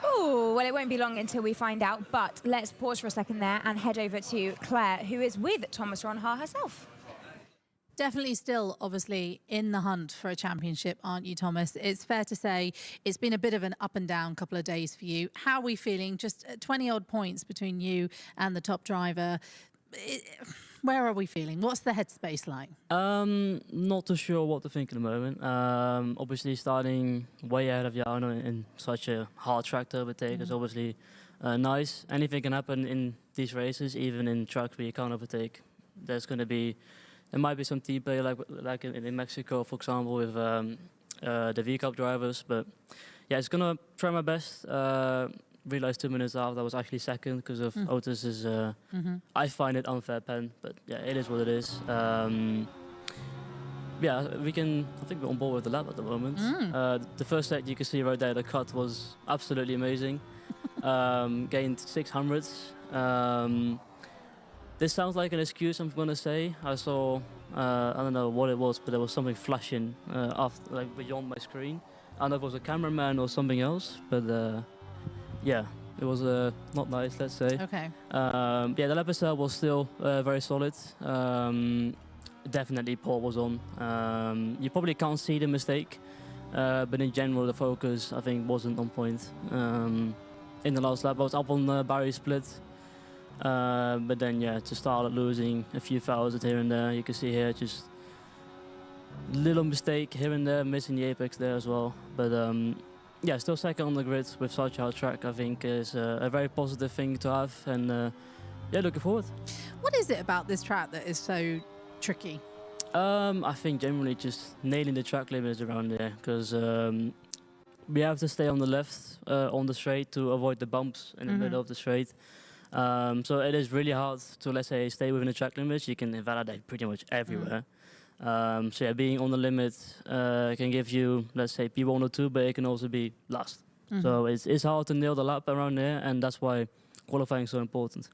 Oh, well, it won't be long until we find out, but let's pause for a second there and head over to Claire, who is with Thomas Ron Haar herself. Definitely still, obviously, in the hunt for a championship, aren't you, Thomas? It's fair to say it's been a bit of an up and down couple of days for you. How are we feeling? Just 20-odd points between you and the top driver. Where are we feeling? What's the headspace like? Not too sure what to think at the moment. Obviously, starting way ahead of Jarno in such a hard track to overtake is obviously nice. Anything can happen in these races, even in tracks where you can't overtake. There might be some team play like in Mexico, for example, with the V Cup drivers. But yeah, it's gonna try my best. Realized 2 minutes after I was actually second because of Otis's. I find it unfair pen, but yeah, it is what it is. Yeah, I think we're on board with the lap at the moment. The first set you can see right there, the cut was absolutely amazing. Gained 600s. This sounds like an excuse, I'm gonna say. I saw, I don't know what it was, but there was something flashing after, like beyond my screen. I don't know if it was a cameraman or something else, but yeah, it was not nice, let's say. Okay. Yeah, the lap itself was still very solid. Definitely Paul was on. You probably can't see the mistake, but in general the focus I think wasn't on point. In the last lap I was up on Barry's split, but then yeah, to start losing a few thousand here and there. You can see here just little mistake here and there, missing the apex there as well. But yeah, still second on the grid with such a hard track, I think is a very positive thing to have, and yeah, looking forward. What is it about this track that is so tricky? I think generally just nailing the track limits around there, because we have to stay on the left on the straight to avoid the bumps in the middle of the straight. So it is really hard to, let's say, stay within the track limits. You can invalidate pretty much everywhere. So yeah, being on the limit can give you, let's say, P1 or 2, but it can also be last. So it's hard to nail the lap around there, and that's why qualifying is so important.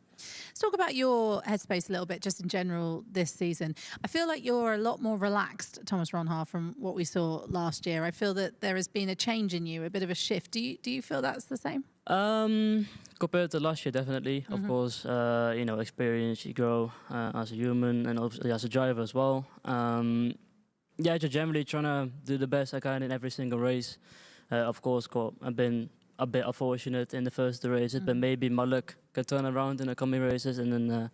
Let's talk about your headspace a little bit, just in general this season. I feel like you're a lot more relaxed, Thomas Ronhaar, from what we saw last year. I feel that there has been a change in you, a bit of a shift. Do you feel that's the same? Compared to last year, definitely. Of course, you know, experience, you grow as a human and obviously as a driver as well. Yeah, just generally trying to do the best I can in every single race. Of course, I've been a bit unfortunate in the first two races, but maybe my luck can turn around in the coming races, and then,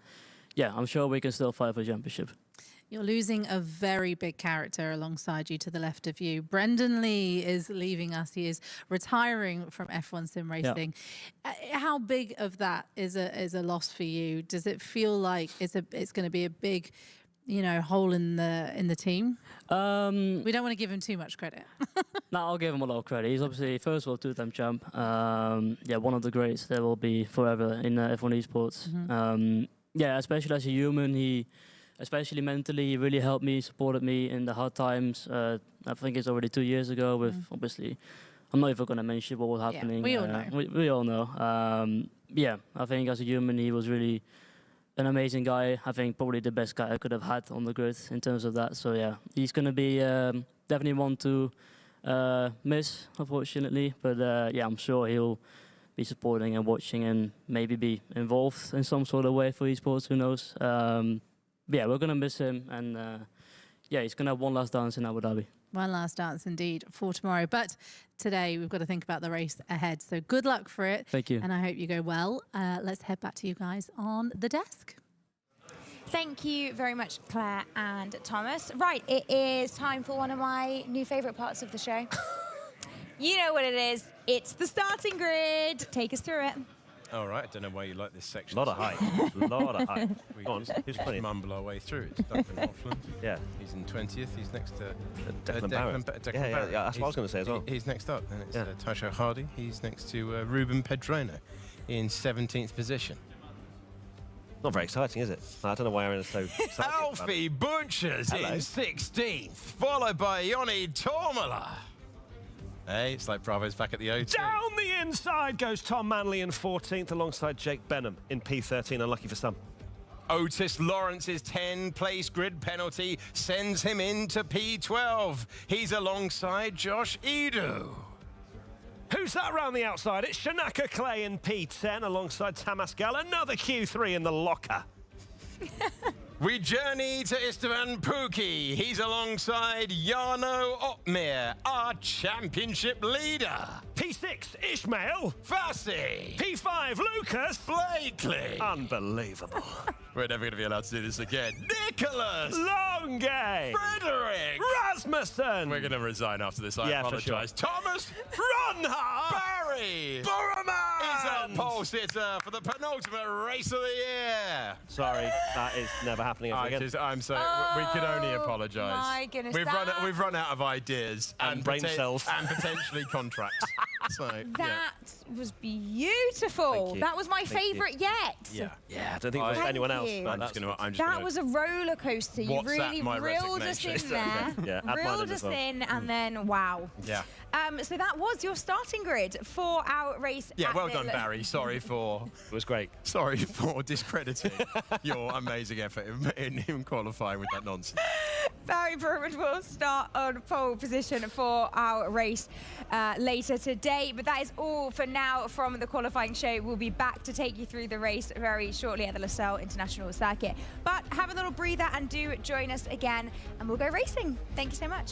yeah, I'm sure we can still fight for the championship. You're losing a very big character alongside you to the left of you. Brendan Lee is leaving us. He is retiring from F1 sim racing. Yeah. How big of that is a loss for you? Does it feel like it's going to be a big, you know, hole in the team? We don't want to give him too much credit. No, I'll give him a lot of credit. He's obviously, first of all, two-time champ. Yeah, one of the greats that will be forever in F1 esports. Yeah, especially as a human, he, especially mentally, he really helped me, supported me in the hard times. I think it's already 2 years ago with, obviously, I'm not even going to mention what was happening. Yeah, we all know. We all know. Yeah, I think as a human, he was really an amazing guy. I think probably the best guy I could have had on the grid in terms of that. So yeah, he's going to be definitely one to miss, unfortunately. But yeah, I'm sure he'll be supporting and watching and maybe be involved in some sort of way for esports, who knows. Yeah, we're going to miss him, and yeah, he's going to have one last dance in Abu Dhabi. One last dance indeed for tomorrow. But today we've got to think about the race ahead. So good luck for it. Thank you. And I hope you go well. Let's head back to you guys on the desk. Thank you very much, Claire and Thomas. Right, it is time for one of my new favourite parts of the show. You know what it is. It's the starting grid. Take us through it. All right, I don't know why you like this section. Lot of hype. Lot of hype. We Go on, who's playing? mumble our way through. It's Duncan Hoffland. Yeah. He's in 20th. He's next to Declan Barrett. Declan Yeah, Barrett. that's what I was going to say as well. He's next up. Then it's Tycho Hardy. He's next to Ruben Pedrono in 17th position. Not very exciting, is it? I don't know why Aaron is so excited. Alfie Butchers Hello. in 16th, followed by Yoni Tormala. Hey, it's like Bravo's back at the O2. Down the inside goes Tom Manley in 14th alongside Jake Benham in P13, unlucky for some. Otis Lawrence's 10-place grid penalty sends him into P12. He's alongside Josh Edu. Who's that round the outside? It's Shanaka Clay in P10 alongside Tamas Gal. Another Q3 in the locker. We journey to Istvan Pukki. He's alongside Jarno Opmeer, our championship leader. P6, Ishmael. Fassi. P5, Lucas. Blakely. Unbelievable. We're never going to be allowed to do this again. Nicholas. Longe. Frederick. Rasmussen. We're going to resign after this. I apologise. For sure. Thomas. Runha. Barry. Borman. Is our pole sitter for the penultimate race of the year. Sorry, that is never happening again. I'm sorry. We could only apologise. My goodness, We've run out of ideas and brain cells and potentially contracts. So That was beautiful. Thank you. That was my Thank you. favourite yet. yeah. Yeah, I don't think it was Thank anyone else. you. but I'm that's- just That gonna was a roller coaster. You WhatsApp really my reeled us resignation. in there. Yeah, add mine reeled in as us well. in, and then wow. Yeah. So that was your starting grid for our race. Yeah, at well the done, Barry. Sorry for discrediting your amazing effort in qualifying with that nonsense. Barry Brumman will start on pole position for our race later today. But that is all for now from the qualifying show. We'll be back to take you through the race very shortly at the Losail International Circuit. But have a little breather and do join us again, and we'll go racing. Thank you so much.